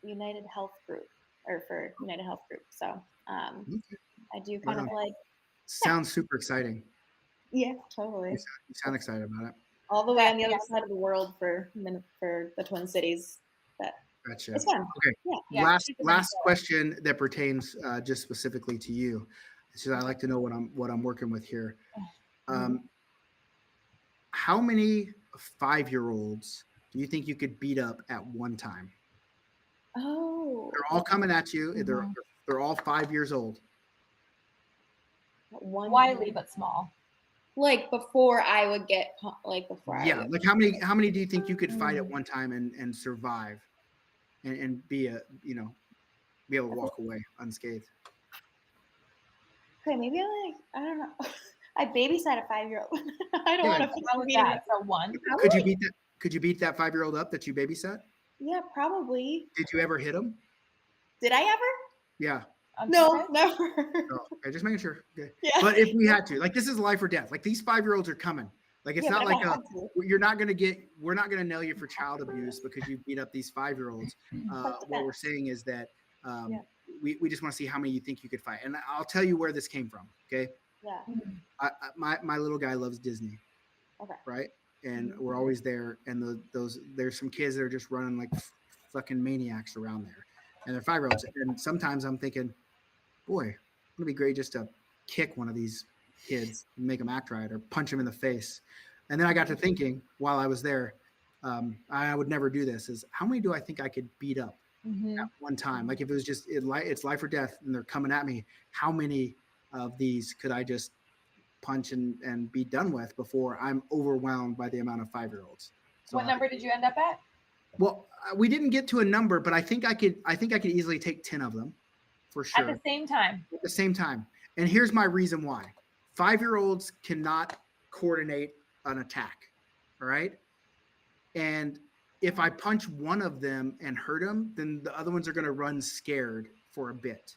United Health Group, or for United Health Group. So I do kind of like. Sounds super exciting. Yeah, totally. You sound excited about it. All the way on the other side of the world for the Twin Cities. But Gotcha. it's fun. Okay. Yeah. Last question that pertains just specifically to you. So I like to know what I'm working with here. How many 5-year-olds do you think you could beat up at one time? Oh. They're all coming at you. They're all 5 years old. Wily but small. Like before I would get like how many do you think you could fight at one time and survive and be able to walk away unscathed? Okay, maybe I don't know. I babysat a 5-year-old. I don't want to How was that? So 1. Could you beat that 5-year-old up that you babysat? Yeah, probably. Did you ever hit him? Did I ever? Yeah. No, never. Oh, okay, just making sure. Okay. Yeah. But if we had to, like, this is life or death. Like, these 5-year-olds are coming. Like, it's not like we're not going to nail you for child abuse because you beat up these 5-year-olds. What we're saying is that we just want to see how many you think you could fight. And I'll tell you where this came from. Okay. Yeah. My little guy loves Disney. Okay. Right. And we're always there. And there's some kids that are just running like fucking maniacs around there. And they're 5-year-olds. And sometimes I'm thinking, boy, it'd be great just to kick one of these kids and make them act right or punch them in the face. And then I got to thinking while I was there, I would never do this, is how many do I think I could beat up at one time? Like if it was just it's life or death and they're coming at me, how many of these could I just punch and be done with before I'm overwhelmed by the amount of 5-year-olds? So what number did you end up at? Well, we didn't get to a number, but I think I could easily take 10 of them. For sure. At the same time. At the same time. And here's my reason why. 5-year-olds cannot coordinate an attack. All right. And if I punch one of them and hurt them, then the other ones are going to run scared for a bit.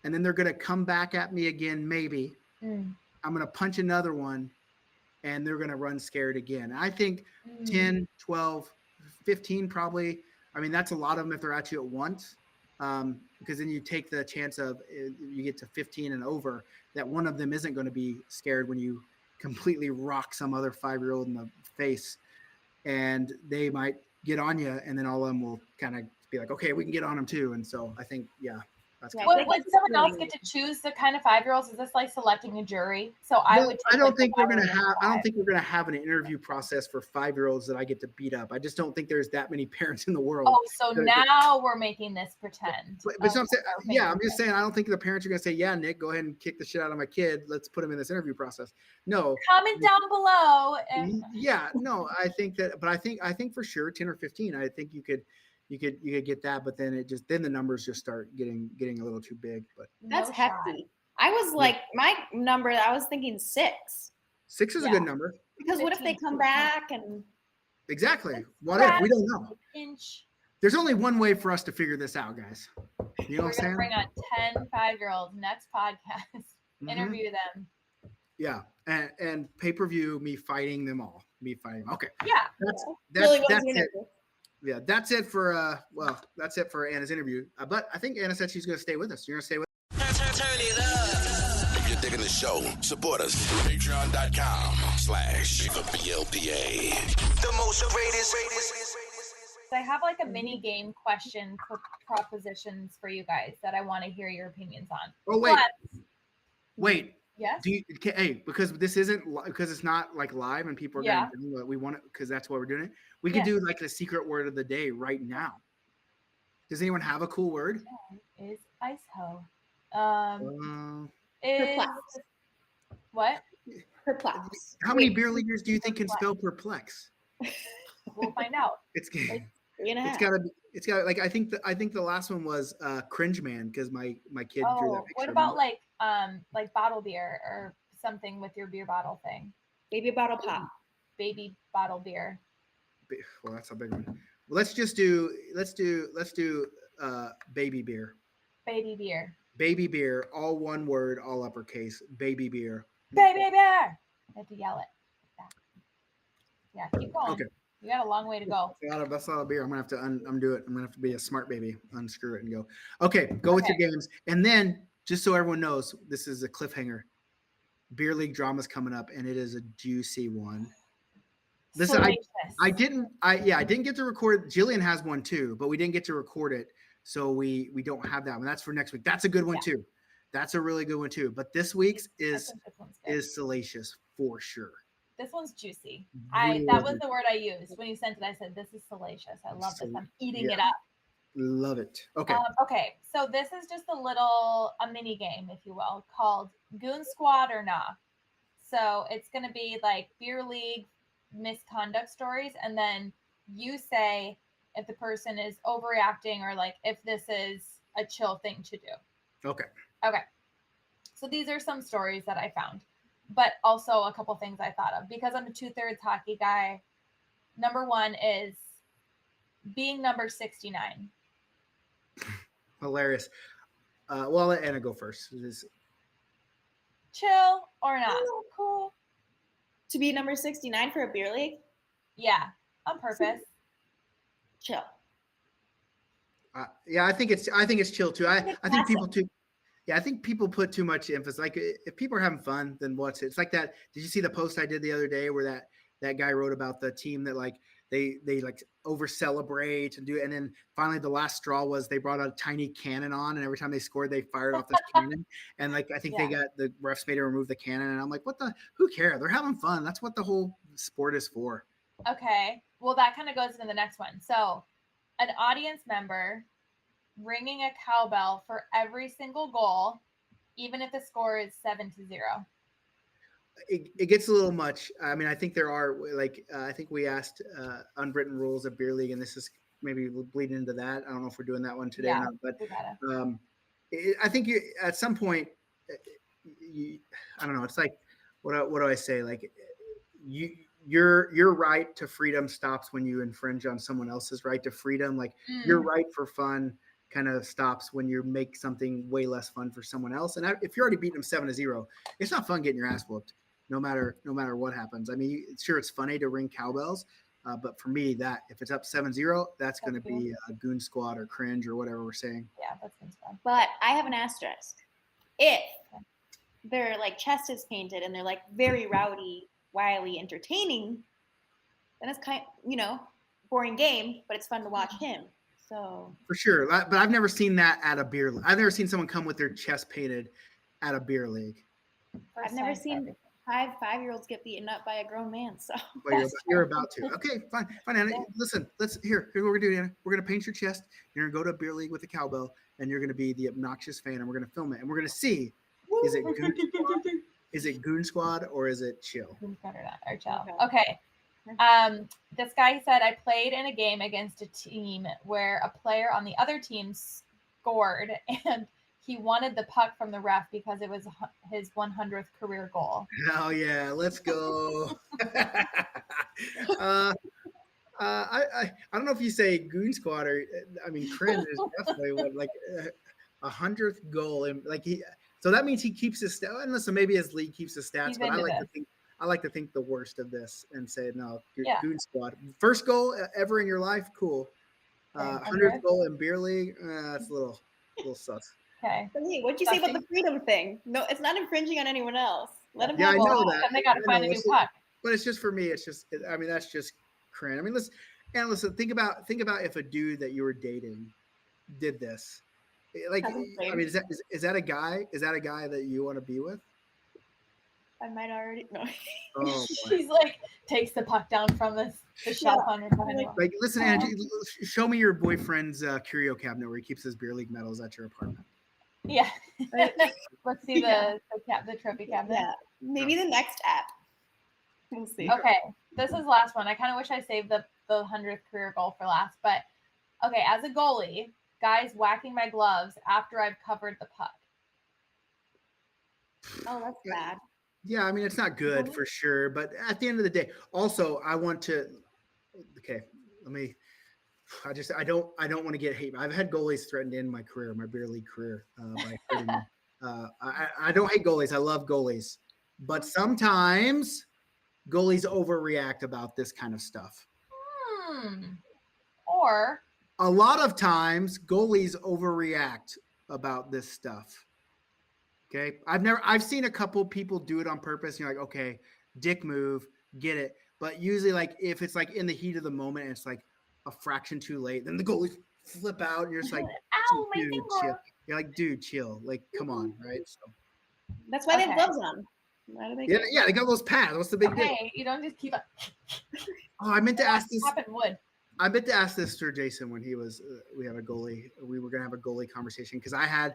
And then they're going to come back at me again, maybe. I'm going to punch another one and they're going to run scared again. I think 10, 12, 15 probably. I mean, that's a lot of them if they're at you at once. Because then you take the chance of you get to 15 and over that one of them isn't going to be scared when you completely rock some other 5-year-old in the face, and they might get on you, and then all of them will kind of be like, okay, we can get on them too. And so I think, that's Would someone else get to choose the kind of 5-year-olds? Is this like selecting a jury? So I don't think we're gonna have an interview process for 5-year-olds that I get to beat up. I just don't think there's that many parents in the world. Oh, so now we're making this pretend. But I'm saying, I'm just saying I don't think the parents are gonna say, yeah, Nick, go ahead and kick the shit out of my kid. Let's put him in this interview process. No. Comment down below. I think that, but I think for sure 10 or 15. I think you could get that, but then the numbers just start getting a little too big. But that's hefty. I was like, my number, I was thinking 6. 6 is a good number. Because what if they come back and exactly? What if we don't know? Inch. There's only one way for us to figure this out, guys. You know what I'm saying? We're gonna bring on 10 5-year-olds next podcast. Interview them. Yeah, and pay-per-view me fighting them all. Me fighting. Okay. Yeah. That's it. Yeah, that's it for Anna's interview. But I think Anna said she's going to stay with us. You're going to stay with us? If you're digging the show, support us. Patreon.com/BLPA. The most greatest. I have like a mini game question propositions for you guys that I want to hear your opinions on. Oh, wait. But- Wait. Yes. Hey, because this isn't because it's not like live and people are Yeah. going to do what we want it because that's why we're doing it. We could do like the secret word of the day right now. Does anyone have a cool word? Is ice hoe. Is Perplex. what? Perplex. How many Wait. beer leaguers do you think can spell perplex? We'll find out. It's 3.5. it's got like I think the last one was cringe man because my kid drew that Oh, picture. what about like bottle beer or something with your beer bottle thing? Baby bottle pop. Baby bottle beer. Well, that's a big one. Well, let's do baby beer. Baby beer. Baby beer, all one word, all uppercase. Baby beer. Baby beer. I have to yell it. Yeah, keep going. Okay. You got a long way to go. That's a lot of beer. I'm gonna have to undo it. I'm gonna have to be a smart baby, unscrew it, and go. Okay, go with your games, and then just so everyone knows, this is a cliffhanger. Beer league drama's coming up, and it is a juicy one. Listen, I didn't get to record. Jillian has one too, but we didn't get to record it, so we don't have that one. That's for next week. That's a good one too. That's a really good one too. But this week's is salacious for sure. This one's juicy. Really That was the word I used when you sent it. I said, "This is salacious." I love this. I'm eating it up. Love it. Okay. Okay, so this is just a mini game, if you will, called Goon Squad or Nah. So it's going to be like beer league misconduct stories, and then you say if the person is overreacting or like if this is a chill thing to do. Okay. Okay. So these are some stories that I found, but also a couple things I thought of because I'm a 2/3 hockey guy. Number one is being number 69. Hilarious. Well, I'll let Anna go first. Chill or not? Cool. To be number 69 for a beer league? Yeah, on purpose. Chill. Yeah, I think it's chill too. I think people too. Yeah, I think people put too much emphasis. Like if people are having fun, then what's it? It's like that. Did you see the post I did the other day where that guy wrote about the team that like they like over celebrate and do, and then finally the last straw was they brought a tiny cannon on, and every time they scored, they fired off this cannon, and like I think they got the refs made to remove the cannon, and I'm like, what the? Who cares? They're having fun. That's what the whole sport is for. Okay. Well, that kind of goes into the next one. So, an audience member ringing a cowbell for every single goal, even if the score is 7-0. It gets a little much. I mean, I think there are like I think we asked unwritten rules of beer league, and this is maybe bleeding into that. I don't know if we're doing that one today or not, but I think you at some point, I don't know. It's like what do I say? Like your right to freedom stops when you infringe on someone else's right to freedom. Like your right for fun kind of stops when you make something way less fun for someone else. And if you're already beating them 7-0, it's not fun getting your ass whooped, no matter what happens. I mean, sure, it's funny to ring cowbells, but for me, that if it's up 7-0, that's going to be a goon squad or cringe or whatever we're saying. Yeah, that's fun. But I have an asterisk. If their like chest is painted and they're like very rowdy, wily, entertaining, then it's kind of, boring game, but it's fun to watch him. So for sure, but I've never seen that at a beer league. I've never seen someone come with their chest painted at a beer league. I've never seen 5-year-olds get beaten up by a grown man. So well, you're about to. Okay, fine, Anna. Listen, here's what we're doing, Anna. We're gonna paint your chest. You're gonna go to a beer league with a cowbell, and you're gonna be the obnoxious fan, and we're gonna film it, and we're gonna see is it Goon Squad or is it chill? Goon Squad or chill. Okay. This guy said, I played in a game against a team where a player on the other team scored and he wanted the puck from the ref because it was his 100th career goal. Hell yeah, let's go. I don't know if you say Goon Squad or cringe is definitely what, like 100th goal, and like so that means he keeps his stats. And listen, maybe his league keeps his stats, but I like to think the worst of this and say, no, Goon Squad. First goal ever in your life, cool. 100th goal in beer league, that's a little sus. Okay. So, hey, what'd you say about the freedom thing? No, it's not infringing on anyone else. Let them Yeah, I have know all. that. Then they got to I find know, a new it's- puck. But it's just for me. It's just. I mean, that's just cringe. I mean, listen. Think about if a dude that you were dating did this. Like, Hasn't I mean, is that a guy? Is that a guy that you want to be with? I might already no. Oh, boy. She's like takes the puck down from the shelf on her behind her. Like, listen, Angie, show me your boyfriend's curio cabinet where he keeps his beer league medals at your apartment. Yeah. Right. Let's see Yeah. the trophy cabinet. Yeah, maybe the next app. We'll see. Okay, this is the last one. I kind of wish I saved the 100th career goal for last, but okay, as a goalie, guys whacking my gloves after I've covered the puck. Oh, that's bad. Yeah, I mean, it's not good Mhm. for sure, but at the end of the day, also I want to. Okay, let me. I don't want to get hate. I've had goalies threatened in my career, my beer league career, by hurting me. I don't hate goalies. I love goalies, but sometimes goalies overreact about this kind of stuff. Or A lot of times, goalies overreact about this stuff. Okay, I've seen a couple people do it on purpose. You're like, okay, dick move, get it. But usually, like if it's like in the heat of the moment, and it's like a fraction too late, then the goalies flip out, and you're just like, ow, my dude, finger. chill. You're like, dude, chill. Like, come on, right? So, That's why they have Okay. gloves on. Why do they? yeah, they got those pads. What's the big deal? Okay, you don't just keep it. Oh, I meant to ask this. Happen wood. I meant to ask this to Jason when he was. We had a goalie. We were gonna have a goalie conversation because I had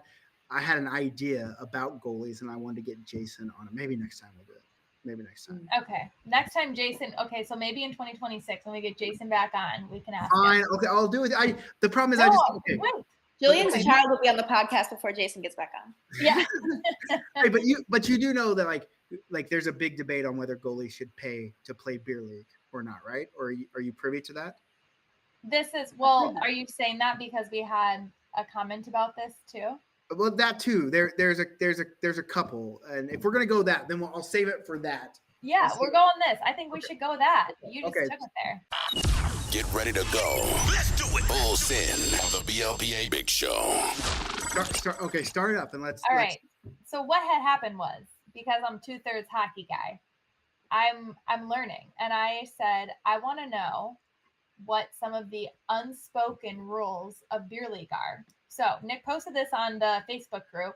an idea about goalies and I wanted to get Jason on it. Maybe next time we'll do it. Maybe next time. Okay, next time Jason. Okay, so maybe in 2026 when we get Jason back on, we can ask. Fine. him. Okay, I'll do it. The problem is No, I just okay. wait. Julian's Okay. child will be on the podcast before Jason gets back on. Yeah. Hey, but you do know that like there's a big debate on whether goalies should pay to play beer league or not, right? Or are you privy to that? This is well. Are you saying that because we had a comment about this too? Well, that too. There's a couple, and if we're gonna go that, then I'll save it for that. Yeah, Let's we're see. going this. I think we should go that. You just Okay. took it there. Get ready to go. Let's do it. Full sin on the BLPA Big Show. Start it up and let's. All let's- right. So what had happened was because I'm 2/3 hockey guy, I'm learning, and I said I want to know what some of the unspoken rules of beer league are. So Nick posted this on the Facebook group,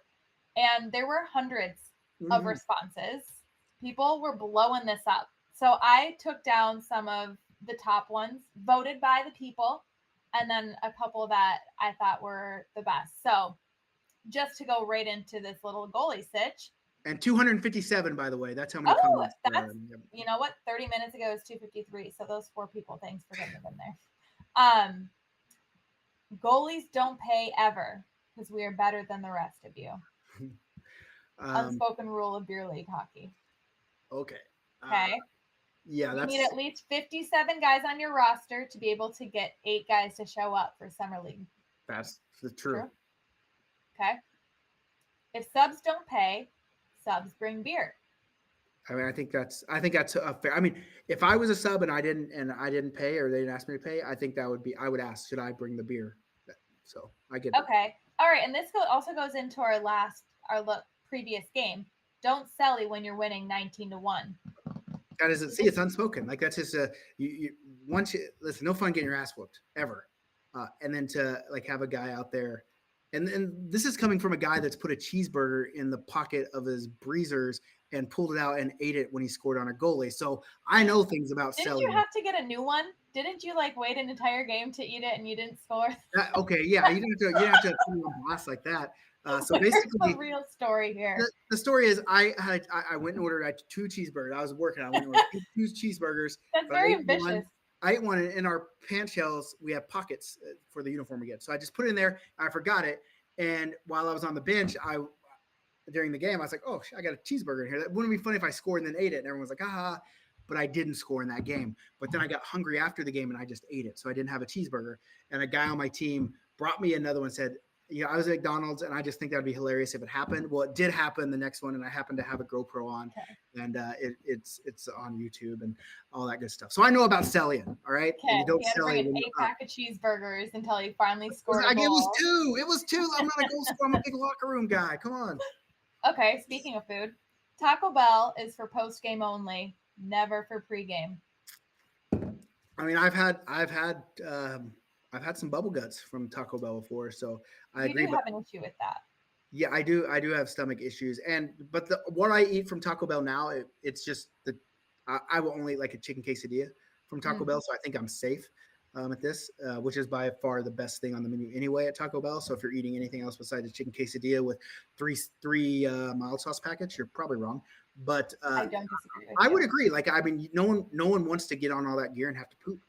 and there were hundreds of Mhm. responses. People were blowing this up. So I took down some of the top ones voted by the people, and then a couple that I thought were the best. So just to go right into this little goalie sitch, And 257, by the way. That's how many Oh, comments there that's- are. Yep. you know what? 30 minutes ago is 253. So those 4 people, thanks for getting them in there. Goalies don't pay ever because we are better than the rest of you. Unspoken rule of beer league hockey. Okay. Okay. Yeah, You that's need at least 57 guys on your roster to be able to get 8 guys to show up for summer league. that's the true. True. Okay. If subs don't pay, subs bring beer. I mean, I think that's a fair. I mean, if I was a sub and I didn't pay or they didn't ask me to pay, I think that would be. I would ask, should I bring the beer? So I get it. Okay. All right. And this also goes into our previous game. Don't selly when you're winning 19-1. That isn't. See, it's unspoken. Like that's just you once you listen. No fun getting your ass whooped ever, and then to like have a guy out there, and this is coming from a guy that's put a cheeseburger in the pocket of his breezers and pulled it out and ate it when he scored on a goalie. So I know things about Didn't selling. you have to get a new one? Didn't you like wait an entire game to eat it and you didn't score? Okay, yeah, you didn't have to put a boss like that. So Where's basically, the real story here? the story is I went and ordered 2 cheeseburgers. I was working. I went and ordered 2 cheeseburgers. That's but I very ate one. ambitious. I ate one, and in our pant shells, we have pockets for the uniform again. So I just put it in there. I forgot it. And while I was on the bench, during the game, I was like, oh, I got a cheeseburger in here. That wouldn't it be funny if I scored and then ate it. And everyone was like, ah, but I didn't score in that game. But then I got hungry after the game and I just ate it. So I didn't have a cheeseburger. And a guy on my team brought me another one and said, I was at McDonald's, and I just think that'd be hilarious if it happened. Well, it did happen the next one, and I happened to have a GoPro on, and it's on YouTube and all that good stuff. So I know about Stellian. All right, Okay, you don't he had to sell bring it. an 8-pack of cheeseburgers until he finally scored a It was goal. two. It was two. I'm not a goal scorer. I'm a big locker room guy. Come on. Okay, speaking of food, Taco Bell is for post game only, never for pregame. I mean, I've had some bubble guts from Taco Bell before, so I You agree. do But have an issue with that. yeah, I do have stomach issues, but what I eat from Taco Bell now, it's just I will only like a chicken quesadilla from Taco Bell, so I think I'm safe at this, which is by far the best thing on the menu anyway at Taco Bell. So if you're eating anything else besides a chicken quesadilla with three mild sauce packets, you're probably wrong. But I don't disagree with I you. would agree. Like, I mean, no one wants to get on all that gear and have to poop.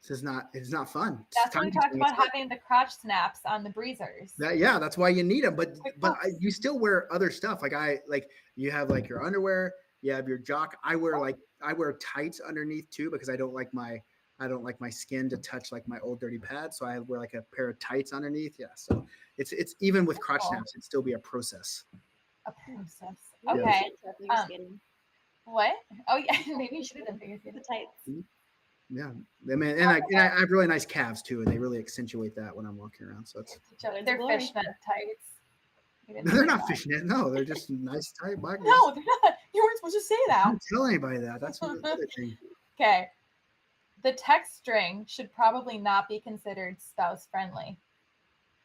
It's not fun. That's when we talked about having the crotch snaps on the breezers. That's why you need them. But Quick but pops. you still wear other stuff. Like you have like your underwear, you have your jock. I wear tights underneath too, because I don't like my skin to touch like my old dirty pads. So I wear like a pair of tights underneath. Yeah. So it's even with crotch Cool. snaps, it'd still be a process. A process. Yeah. Okay. Figure skating. What? Oh yeah, maybe you should have done figure The skating. tights. Yeah. I mean, and I have really nice calves too, and they really accentuate that when I'm walking around. So it's They're Glory. fishnet tights. You didn't no, they're say not that. fishnet. No, they're just nice tight black. No, they're not. You weren't supposed to say that. Don't tell anybody that. That's the other thing. Okay. The text string should probably not be considered spouse friendly.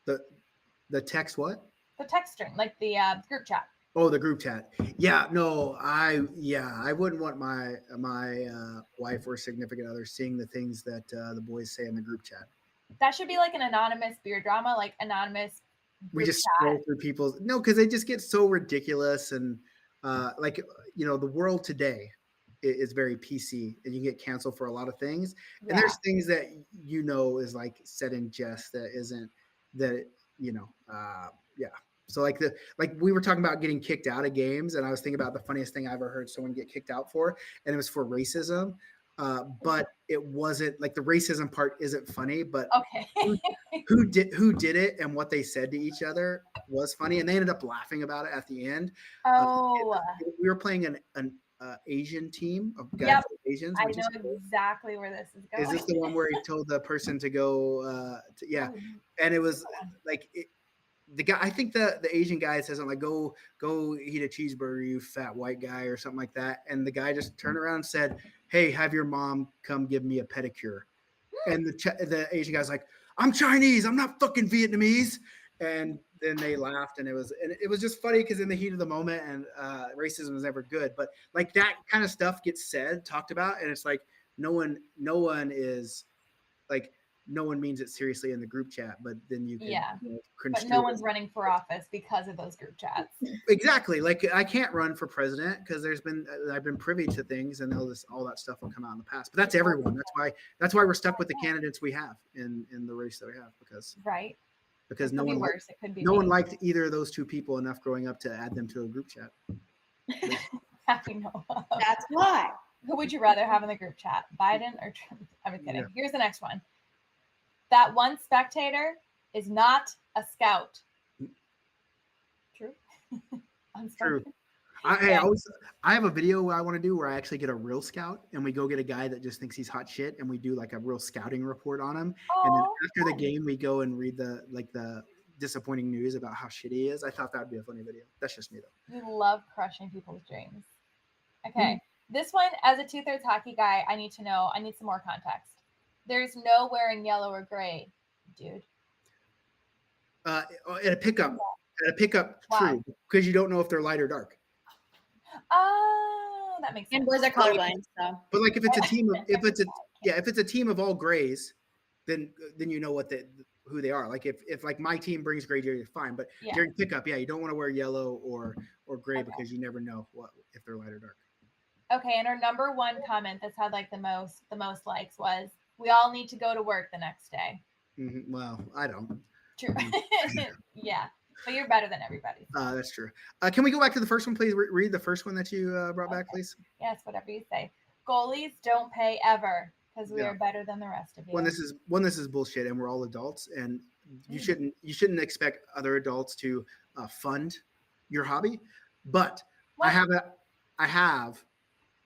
The text what? The text string, like the group chat. Oh, the group chat. Yeah, no, I wouldn't want my wife or significant other seeing the things that the boys say in the group chat. That should be like an anonymous beer drama, like anonymous. We group just chat. scroll through people's because they just get so ridiculous and the world today is very PC and you get canceled for a lot of things. Yeah. And there's things that is like said in jest that isn't yeah. So like we were talking about getting kicked out of games, and I was thinking about the funniest thing I ever heard someone get kicked out for, and it was for racism. But it wasn't like the racism part isn't funny, but Okay. who did it and what they said to each other was funny, and they ended up laughing about it at the end. Oh, We were playing an Asian team of guys Yep. with Asians. I which is know cool. exactly where this is going. Is this the one where he told the person to go? Yeah, and it was like the guy. I think the Asian guy says, "I'm like go eat a cheeseburger, you fat white guy," or something like that. And the guy just turned around and said, "Hey, have your mom come give me a pedicure." And the Asian guy's like, "I'm Chinese. I'm not fucking Vietnamese." And then they laughed, and it was just funny because in the heat of the moment, and racism is never good, but like that kind of stuff gets talked about, and it's like no one is like no one means it seriously in the group chat, but then you can Yeah. But construe no it. one's running for office because of those group chats. Exactly. Like I can't run for president because I've been privy to things, and all that stuff will come out in the past. But that's everyone. That's why we're stuck with the candidates we have in the race that we have Right. because It no could be one worse. It could be no one me. liked either of those two people enough growing up to add them to a group chat. I know. That's why. Who would you rather have in the group chat, Biden or Trump? I'm kidding. Yeah. Here's the next one. That one spectator is not a scout. True. True. Unspoken. I have a video I want to do where I actually get a real scout and we go get a guy that just thinks he's hot shit and we do like a real scouting report on him. And then Oh, after the game, we go and read the disappointing news about how shitty he is. I thought that would be a funny video. That's just me though. we love crushing people's dreams. Mm-hmm. Okay. This one, as a 2/3 hockey guy, I need some more context. There's no wearing yellow or gray, dude. At a pickup, Why? true, because you don't know if they're light or dark. Oh, that makes sense. And boys are colorblind, so But like if it's a team of all grays, then you know who they are. Like if like my team brings gray jersey, fine. But Yeah. during pickup, you don't want to wear yellow or gray Okay. because you never know if they're light or dark. Okay, and our number one comment that's had like the most likes was, "We all need to go to work the next day." Mhm. Well, I don't. True. Yeah, but you're better than everybody. That's true. Can we go back to the first one, please? Read the first one that you brought back, please. Yes, whatever you say. Goalies don't pay ever. because we Yeah. are better than the rest of you. When this is bullshit, and we're all adults, and you shouldn't expect other adults to fund your hobby. But I What? have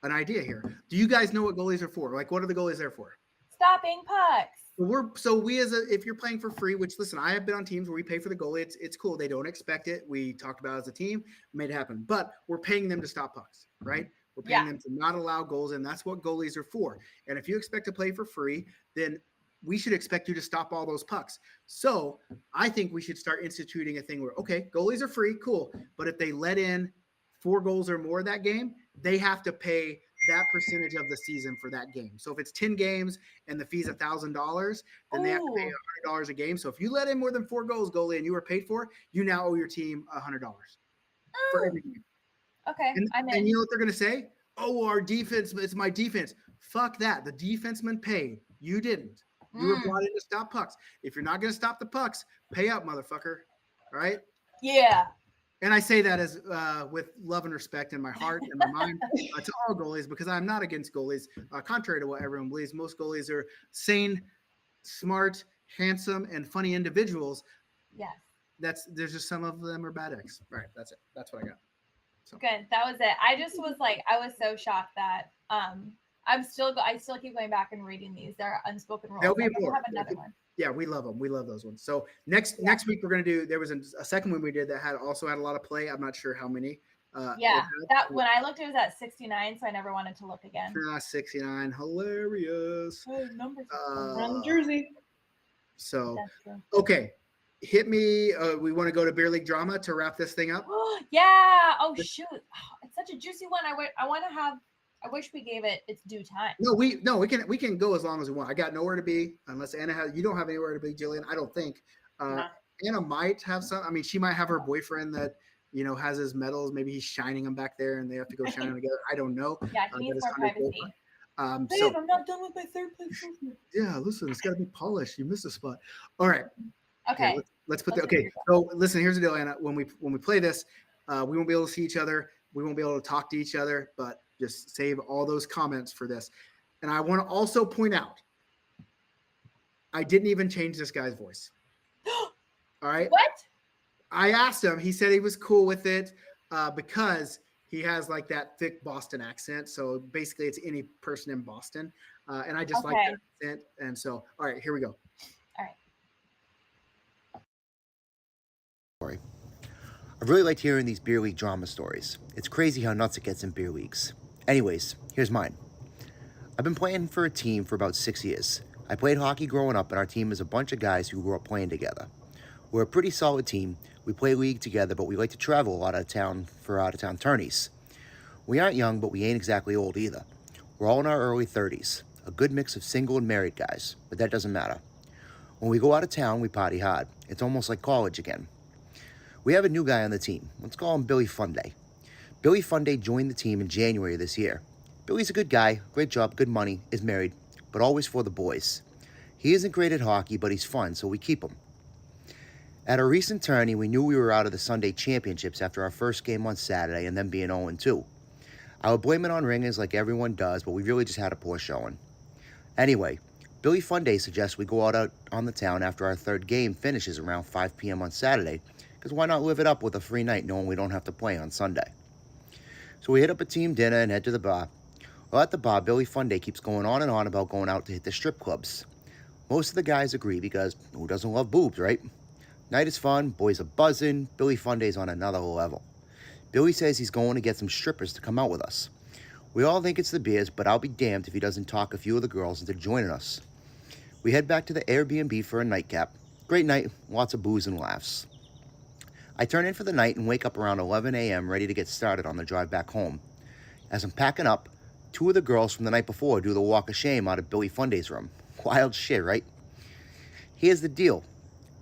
an idea here. Do you guys know what goalies are for? Like, what are the goalies there for? Stopping pucks. If you're playing for free, which listen, I have been on teams where we pay for the goalie. It's cool. They don't expect it. We talked about it as a team, made it happen. But we're paying them to stop pucks, right? We're paying them to not allow goals, and that's what goalies are for. And if you expect to play for free, then we should expect you to stop all those pucks. So I think we should start instituting a thing where, okay, goalies are free, cool. But if they let in 4 goals or more that game, they have to pay that percentage of the season for that game. So if it's 10 games and the fee's $1,000, then they have to pay $100 a game. So if you let in more than 4 goals, goalie, and you were paid for, you now owe your team $100 for every game. Okay, I'm in. And you know what they're going to say? Oh, our defense, it's my defense. Fuck that. The defenseman paid. You didn't. You were brought in to stop pucks. If you're not going to stop the pucks, pay up, motherfucker. All right? Yeah. And I say that as with love and respect in my heart and my mind to all goalies, because I'm not against goalies. Contrary to what everyone believes, most goalies are sane, smart, handsome, and funny individuals. Yes. There's just some of them are bad eggs. All right, that's it. That's what I got. So. Good. That was it. I just was like, I was so shocked that I still keep going back and reading these. They're unspoken rules. There'll be I'm gonna more. have another one. Yeah, we love them. We love those ones. So next week we're gonna do. There was a second one we did that had a lot of play. I'm not sure how many. That when I looked, it was at 69, so I never wanted to look again. 69, hilarious. Oh, numbers. Around the jersey. So That's true. okay, hit me. We want to go to beer league drama to wrap this thing up. Yeah. Oh shoot, it's such a juicy one. I want to have. I wish we gave it its due time. No, we can go as long as we want. I got nowhere to be unless Anna has. You don't have anywhere to be, Jillian. I don't think. No. Anna might have some. I mean, she might have her boyfriend that has his medals. Maybe he's shining them back there, and they have to go shine them together. I don't know. Yeah, he needs more privacy. So I'm not done with my third place. yeah, listen, it's got to be polished. You missed a spot. All right. Okay. Let's put the okay. So listen, here's the deal, Anna. When we play this, we won't be able to see each other. We won't be able to talk to each other, but just save all those comments for this. And I want to also point out, I didn't even change this guy's voice. All right. What? I asked him. He said he was cool with it because he has like that thick Boston accent. So basically, it's any person in Boston, and I just like that accent. And so, all right, here we go. I've really liked hearing these beer league drama stories. It's crazy how nuts it gets in beer leagues. Anyways, here's mine. I've been playing for a team for about 6 years. I played hockey growing up, and our team is a bunch of guys who grew up playing together. We're a pretty solid team. We play league together, but we like to travel a lot out of town for out-of-town tourneys. We aren't young, but we ain't exactly old either. We're all in our early 30s, a good mix of single and married guys, but that doesn't matter. When we go out of town, we party hard. It's almost like college again. We have a new guy on the team. Let's call him Billy Funday. Billy Funday joined the team in January this year. Billy's a good guy, great job, good money, is married, but always for the boys. He isn't great at hockey, but he's fun, so we keep him. At a recent tourney, we knew we were out of the Sunday championships after our first game on Saturday and then being 0-2. I would blame it on ringers like everyone does, but we really just had a poor showing. Anyway, Billy Funday suggests we go out on the town after our third game finishes around 5 p.m. on Saturday, because why not live it up with a free night knowing we don't have to play on Sunday? So we hit up a team dinner and head to the bar. Well, at the bar, Billy Funday keeps going on and on about going out to hit the strip clubs. Most of the guys agree because who doesn't love boobs, right? Night is fun, boys are buzzing, Billy Funday's on another level. Billy says he's going to get some strippers to come out with us. We all think it's the beers, but I'll be damned if he doesn't talk a few of the girls into joining us. We head back to the Airbnb for a nightcap. Great night, lots of booze and laughs. I turn in for the night and wake up around 11 a.m. ready to get started on the drive back home. As I'm packing up, 2 of the girls from the night before do the walk of shame out of Billy Funday's room. Wild shit, right? Here's the deal.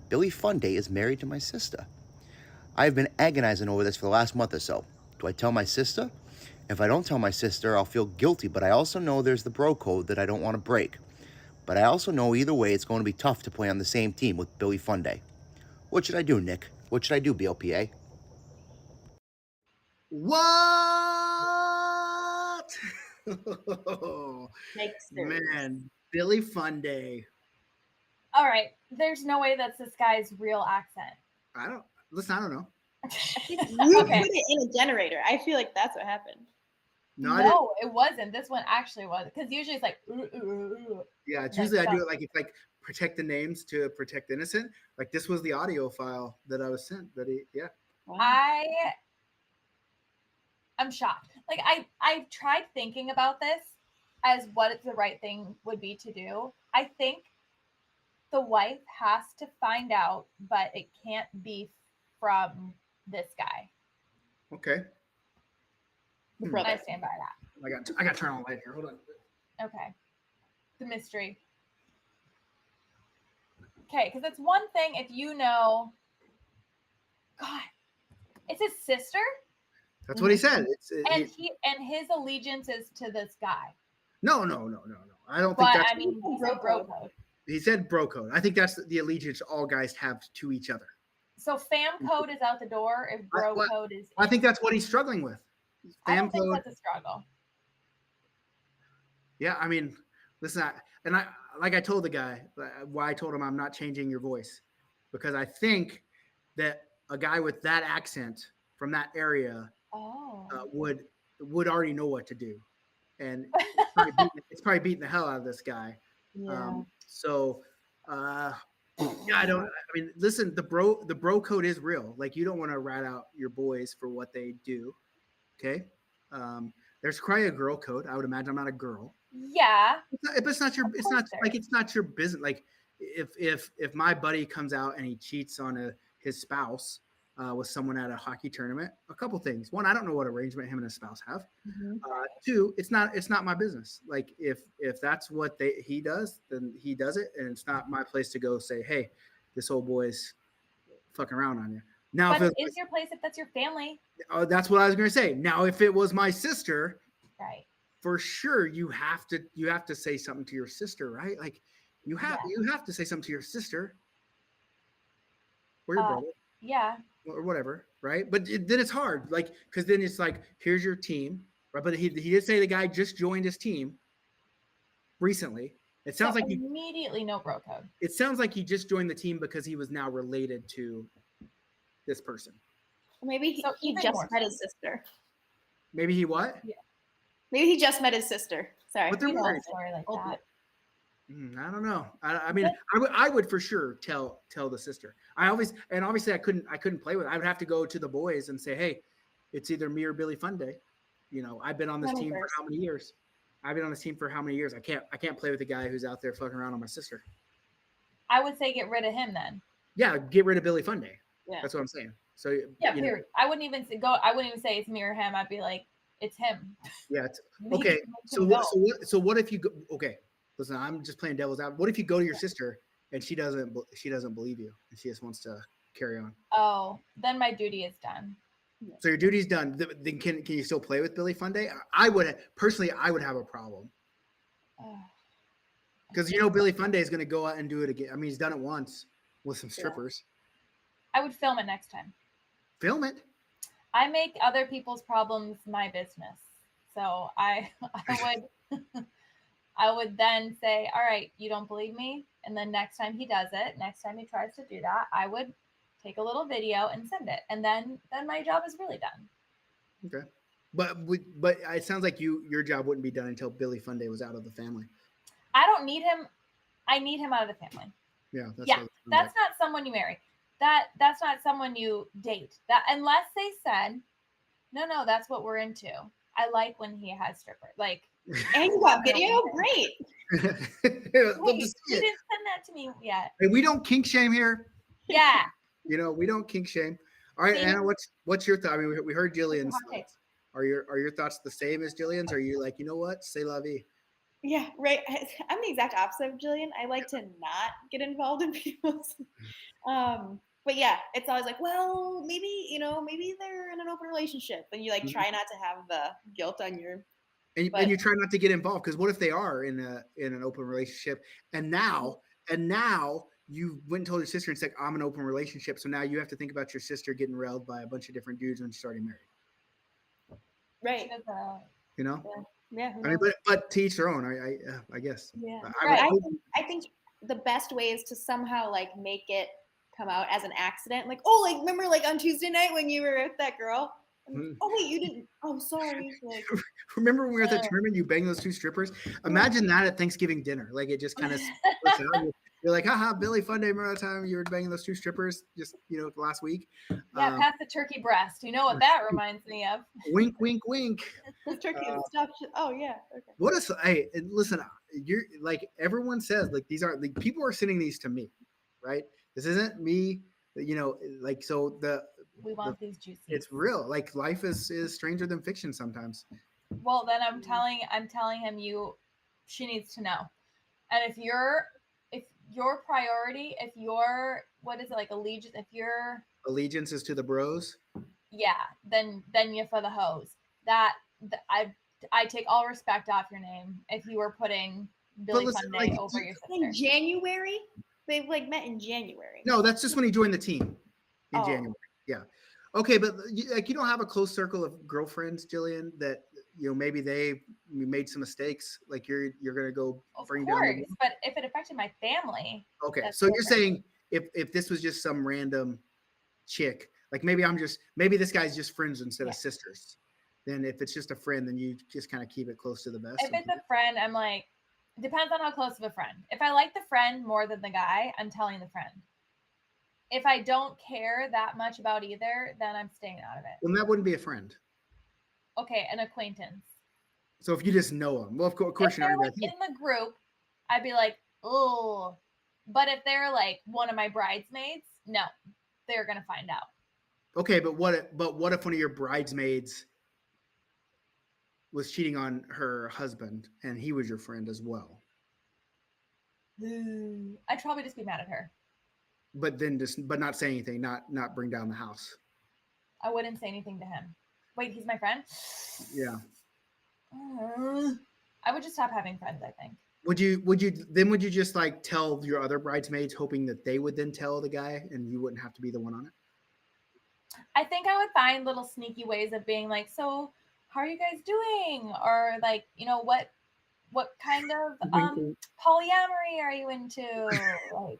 Billy Funday is married to my sister. I've been agonizing over this for the last month or so. Do I tell my sister? If I don't tell my sister, I'll feel guilty, but I also know there's the bro code that I don't want to break. But I also know either way it's going to be tough to play on the same team with Billy Funday. What should I do, Nick? What should I do, BLPA? What? Makes sense. Man, Billy Funday. All right. There's no way that's this guy's real accent. I don't know. You Okay. put it in a generator. I feel like that's what happened. No, I didn't. No, it wasn't. This one actually was. Because usually it's like, Yeah, it's Like usually I do stuff. it like it's like protect the names to protect the innocent. Like this was the audio file that I was sent. That yeah. Wow. I'm shocked. Like I've tried thinking about this as what the right thing would be to do. I think the wife has to find out, but it can't be from this guy. Okay. The And brother. I stand by that. I got to turn on the light here. Hold on. Okay. The mystery. Okay, because it's one thing if you know. God, it's his sister, That's what he said. and his allegiance is to this guy. No. I don't think But that's. I mean, he said bro code. He said bro code. I think that's the allegiance all guys have to each other. So fam code is out the door if bro Well, code is. I think that's what he's struggling with. I Fam don't think code. that's a struggle. Yeah, I mean, listen, like I told the guy, why I told him I'm not changing your voice, because I think that a guy with that accent from that area Oh. would already know what to do, and it's probably beating the hell out of this guy. Yeah. So, yeah, I mean, listen, the bro code is real. Like, you don't want to rat out your boys for what they do. Okay. There's probably a girl code. I would imagine. I'm not a girl. Yeah. It's not your. Of It's course not there like is. it's not your business. Like, if my buddy comes out and he cheats on his spouse with someone at a hockey tournament, a couple things. One, I don't know what arrangement him and his spouse have. Mhm. Two, it's not my business. Like, if that's what he does, then he does it, and it's not my place to go say, hey, this old boy's fucking around on you. Now, But if it is your place if that's your family. that's what I was going to say. Now, if it was my sister, Right. for sure you have to say something to your sister, right? Like, you have to say something to your sister or your brother Yeah. or whatever, right? But then it's hard, like, because then it's like, here's your team, right? But he did say the guy just joined his team recently. It sounds like immediately no bro code. it sounds like he just joined the team because he was now related to this person. Maybe he, So he even just more met his sister. Maybe he what? Maybe he just met his sister. Sorry. But they're You know a married. story like Old that. I don't know. I mean, I would for sure tell the sister. Obviously I couldn't play with it. I would have to go to the boys and say, hey, it's either me or Billy Funday. You know, I've been on this team for how many years? I've been on this team for how many years? I can't play with a guy who's out there fucking around on my sister. I would say get rid of him then. Yeah, get rid of Billy Funday. Yeah. That's what I'm saying. So Yeah, you know, period. I wouldn't even say it's me or him. I'd be like, it's him. yeah. It's, Make okay. him So go. what if you go? Okay, listen, I'm just playing devil's advocate. What if you go to your sister and she doesn't believe you and she just wants to carry on? Oh, then my duty is done. So your duty's done. Then can you still play with Billy Funday? I would personally. I would have a problem Ugh. because Billy Funday is going to go out and do it again. I mean, he's done it once with some strippers. I would film it next time. Film it. I make other people's problems my business. So I would then say, all right, you don't believe me? And then next time he does it, next time he tries to do that, I would take a little video and send it. And then my job is really done. Okay. But it sounds like your job wouldn't be done until Billy Funday was out of the family. I don't need him. I need him out of the family. Yeah. That's Yeah, what it sounds that's like. not someone you marry. That's not someone you date. That unless they said, no, that's what we're into. I like when he has stripper. Like, And you got video? Great. Love wait, to you see didn't it. send that to me yet. Hey, we don't kink shame here. Yeah. We don't kink shame. All right, See? Anna, what's your thought? I mean, we heard Jillian's hot take. thoughts. Are your thoughts the same as Jillian's? Are you like, you know what? C'est la vie. Yeah, right. I'm the exact opposite of Jillian. I like to not get involved in people's. But yeah, it's always like, well, maybe they're in an open relationship, and you like try not to have the guilt on your. And you try not to get involved because what if they are in an open relationship and now you went and told your sister and said, I'm in an open relationship, so now you have to think about your sister getting railed by a bunch of different dudes when she's already married. Right. Because, You know? Yeah. Yeah. Who I mean, knows? but to each their own. I guess. Yeah. I Right. would- I think the best way is to somehow like make it come out as an accident. Like, oh, like remember like on Tuesday night when you were with that girl? Hmm. Oh wait, you didn't. Oh, sorry. Like, Remember when we were at the Uh. tournament? You banged those 2 strippers. Imagine that at Thanksgiving dinner. Like it just kind of splits out. You're like, haha, Billy Fun Day. Remember that time you were banging those 2 strippers just last week? Yeah, pass the turkey breast. You know what that reminds me of? Wink, wink, wink. this turkey and stuff. Oh yeah. Okay. What is? Hey, and listen, you're like everyone says. Like these are like people are sending these to me, right? This isn't me. Like so We want these juicy. it's real. Like life is stranger than fiction sometimes. Well, then I'm telling him she needs to know. And if your priority, if your what is it like allegiance, if your Allegiance is to the bros. then you for the hose. I take all respect off your name if you were putting Billy listen, Fun Day like, over your In sister. January, they like met in January. No, that's just when he joined the team in Oh. January. Yeah. Okay, but you don't have a close circle of girlfriends, Jillian, that maybe they made some mistakes. Like you're gonna go Of bring course, down. but if it affected my family, Okay, that's so you're different. saying if this was just some random chick, like maybe this guy's just friends instead Yeah. of sisters. Then if it's just a friend, then you just kind of keep it close to the vest. if it's a friend, I'm like, depends on how close of a friend. If I like the friend more than the guy, I'm telling the friend. If I don't care that much about either, then I'm staying out of it. Well, that wouldn't be a friend. Okay, an acquaintance. So if you just know them, well, of course If you're they're not like gonna. in the group, I'd be like, oh. But if they're like one of my bridesmaids, no, they're gonna find out. Okay, but what if one of your bridesmaids was cheating on her husband and he was your friend as well? I'd probably just be mad at her. But not say anything, not bring down the house. I wouldn't say anything to him. Wait, he's my friend? Yeah. I would just stop having friends, I think. Would you just like tell your other bridesmaids hoping that they would then tell the guy and you wouldn't have to be the one on it? I think I would find little sneaky ways of being like, so how are you guys doing? Or like, what kind of polyamory are you into? Like,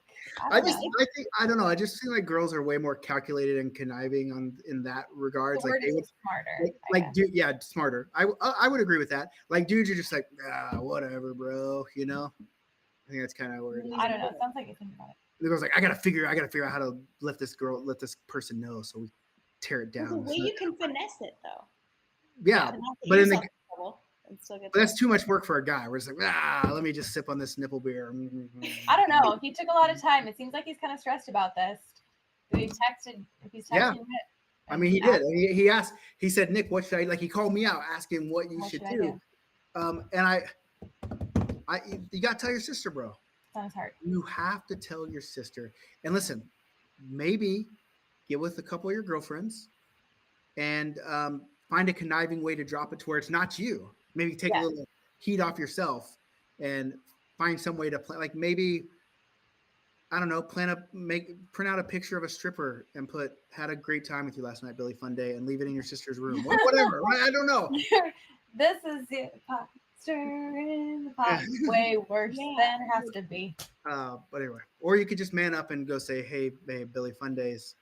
I don't know. I just feel like girls are way more calculated and conniving in that regards. Like they would smarter. Smarter. I would agree with that. Like dudes are just like, whatever, bro. I think that's kind of where it is. I don't know. It sounds like you think about it. The girl's like, I gotta figure out how to let this person know, so we tear it There's a down. way you can finesse it though. Yeah, To not get but in yourself the in trouble and still get but that's too much work for a guy. We're just like, let me just sip on this nipple beer. I don't know. He took a lot of time. It seems like he's kind of stressed about this. If he's texting Yeah. it. I mean, he did. He asked. He said, "Nick, what should I like?" He called me out, asking what you should do. And you gotta tell your sister, bro. Sounds hard. You have to tell your sister. And listen, maybe get with a couple of your girlfriends and find a conniving way to drop it to where it's not you. Maybe take a little heat off yourself and find some way to play. Like maybe, I don't know, print out a picture of a stripper and put "had a great time with you last night, Billy Fun Day," and leave it in your sister's room. Whatever. I don't know. This is it. Stir in the pot. Way worse than it has to be. But anyway, or you could just man up and go say, hey, Billy Fun Day's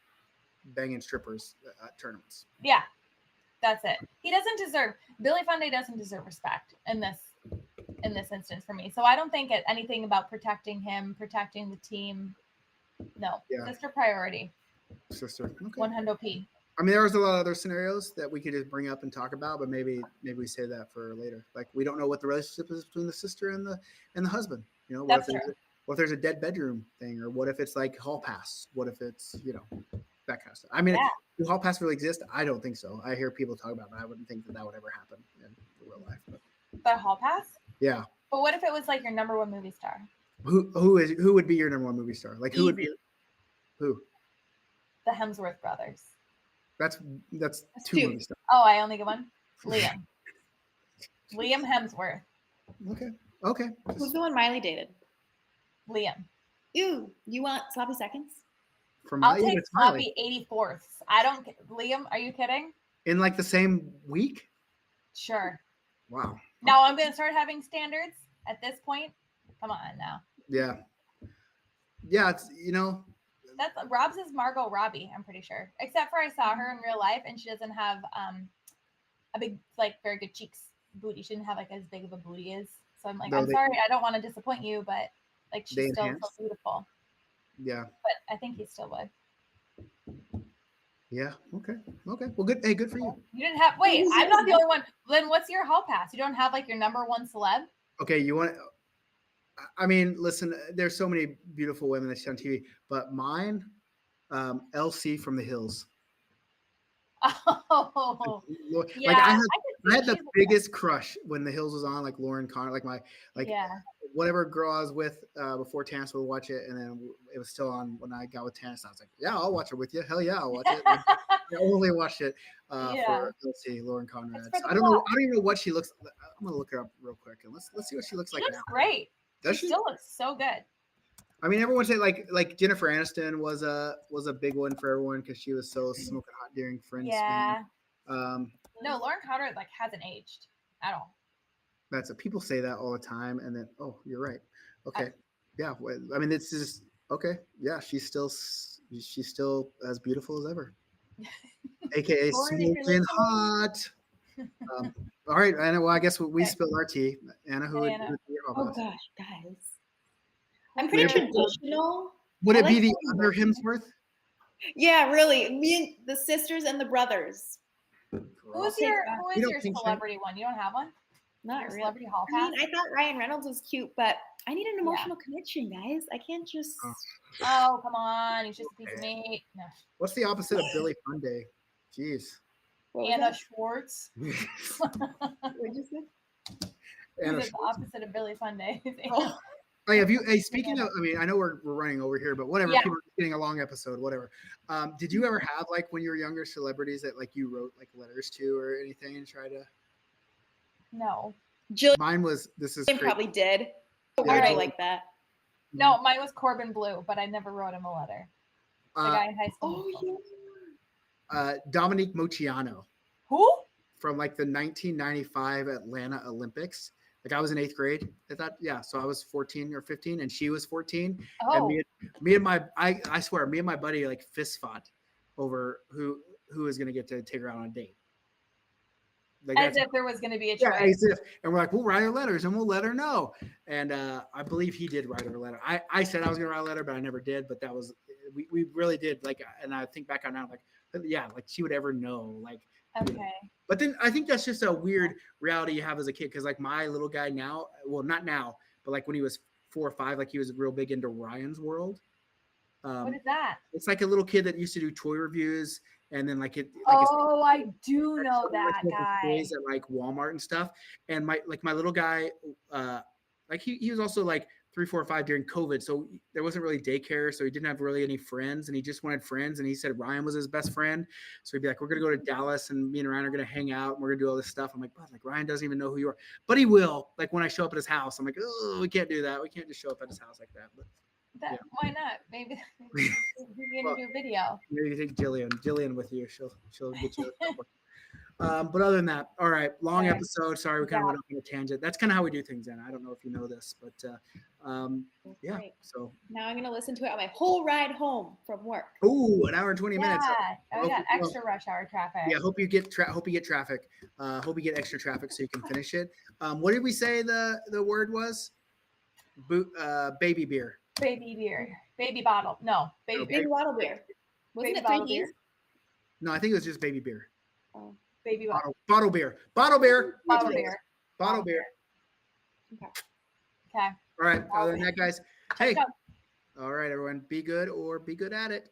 banging strippers at tournaments. Yeah, that's it. Billy Fun Day doesn't deserve respect in this instance for me. So I don't think anything about protecting him, protecting the team. No, sister priority. Sister, okay. 100p. I mean, there was a lot of other scenarios that we could just bring up and talk about, but maybe we save that for later. Like we don't know what the relationship is between the sister and the husband. What if there's a dead bedroom thing, or what if it's like hall pass? What if it's that kind of stuff? I mean, do hall pass really exist? I don't think so. I hear people talk about it, but I wouldn't think that would ever happen in real life. The hall pass? Yeah. But what if it was like your number one movie star? Who would be your number one movie star? Like who would be? Who? The Hemsworth brothers. That's two movie stars. Oh, I only get one. Liam Hemsworth. Okay. Who's the one Miley dated? Liam. Ew, you want sloppy seconds? I'll take sloppy 84th. I don't. Liam, are you kidding? In like the same week? Sure. Wow. Now I'm gonna start having standards at this point. Come on now. Yeah. Yeah, it's That's Rob's is Margot Robbie, I'm pretty sure. Except for I saw her in real life and she doesn't have a big, like, very good cheeks booty. She didn't have like as big of a booty as. So I'm like, I'm sorry, I don't want to disappoint you, but like she's still so beautiful. Yeah. But I think he still would. Yeah. Okay. Well, good. Hey, good for you. You didn't have. Wait, I'm not the only one. Then what's your hall pass? You don't have like your number one celeb? Okay, you want? I mean, listen. There's so many beautiful women that see on TV, but mine, LC from The Hills. Oh, Like yeah. I had the biggest crush when The Hills was on, like Lauren Connor, yeah. whatever girl I was with before Tanis would watch it, and then it was still on when I got with Tanis. I was like, yeah, I'll watch it with you. Hell yeah, I'll watch it. I only watched it for let's see, Lauren Conrad. I don't even know what she looks. I'm gonna look her up real quick and let's see what she looks like She looks now. great. Does she she? still looks so good. I mean, everyone say like Jennifer Aniston was a big one for everyone because she was so smoking hot during Friends. Yeah. No, Lauren Conrad like hasn't aged at all. That's people say that all the time, and then you're right. Okay, yeah. I mean, it's just okay. Yeah, she's still as beautiful as ever, aka smoking hot. All right, Anna. Well, I guess we spilled our tea. Anna, who would be your Oh gosh, guys. I'm pretty traditional. Would it be the other Hemsworth? Yeah, really. Me and the sisters and the brothers. Who is your celebrity one? You don't have one? Not really. Celebrity hall I pass? mean, I thought Ryan Reynolds was cute, but I need an emotional connection, guys. I can't just. Oh, come on. He's just a piece of meat. No. What's the opposite of Billy Funday? Jeez. Anna Schwartz. What'd you say? Anna Who's the opposite of Billy Funday? Oh, have you? Hey, speaking of, I mean, I know we're running over here, but whatever. Yeah. People are getting a long episode, whatever. Did you ever have like when you were younger celebrities that like you wrote like letters to or anything and try to? No. Mine was. This is crazy. Probably did. Yeah, Why Jill- like that? No, mine was Corbin Blue, but I never wrote him a letter. The guy in high school. Dominique Moceanu. Who? From like the 1995 Atlanta Olympics. Like I was in 8th grade. I thought, yeah. So I was 14 or 15, and she was 14. Oh. And me and my, I swear, me and my buddy like fist fought over who is going to get to take her out on a date. Like as if there was going to be a choice. Yeah, as if, and we're like, we'll write her letters and we'll let her know. And I believe he did write her a letter. I said I was going to write a letter, but I never did. But that was, we really did. Like, and I think back on now, like, yeah, like she would ever know. Like, okay. You know. But then I think that's just a weird reality you have as a kid. Cause like my little guy now, well, not now, but like when he was 4 or 5, like he was real big into Ryan's World. What is that? It's like a little kid that used to do toy reviews. And then like it. Like I do know that guy. Toys at like Walmart and stuff. And my little guy, like he was also like 3, 4, 5 during COVID. So there wasn't really daycare. So he didn't have really any friends and he just wanted friends. And he said Ryan was his best friend. So he'd be like, we're going to go to Dallas and me and Ryan are going to hang out. And we're going to do all this stuff. I'm like, but like Ryan doesn't even know who you are, but he will. Like when I show up at his house, I'm like, oh, we can't do that. We can't just show up at his house like that. But yeah. Why not? Maybe we can do a video. Maybe you take Jillian with you. She'll get you. But other than that, all right, long episode. Sorry, we kind of went off on a tangent. That's kind of how we do things, Anna. I don't know if you know this, but yeah. Great. So now I'm gonna listen to it on my whole ride home from work. Ooh, an hour and 20 minutes. Yeah, we got extra rush hour traffic. Yeah, hope you get traffic. Hope you get extra traffic so you can finish it. What did we say the word was? Baby beer. Baby beer. Baby bottle. No, baby beer. Baby bottle beer. Wasn't Baby it bottle 3 beer. Ds? No, I think it was just baby beer. Oh. Baby bottle. Bottle beer. Bottle beer. Bottle beer. Bottle beer. Okay. All right. Other than that, guys. Hey. Go. All right, everyone. Be good or be good at it.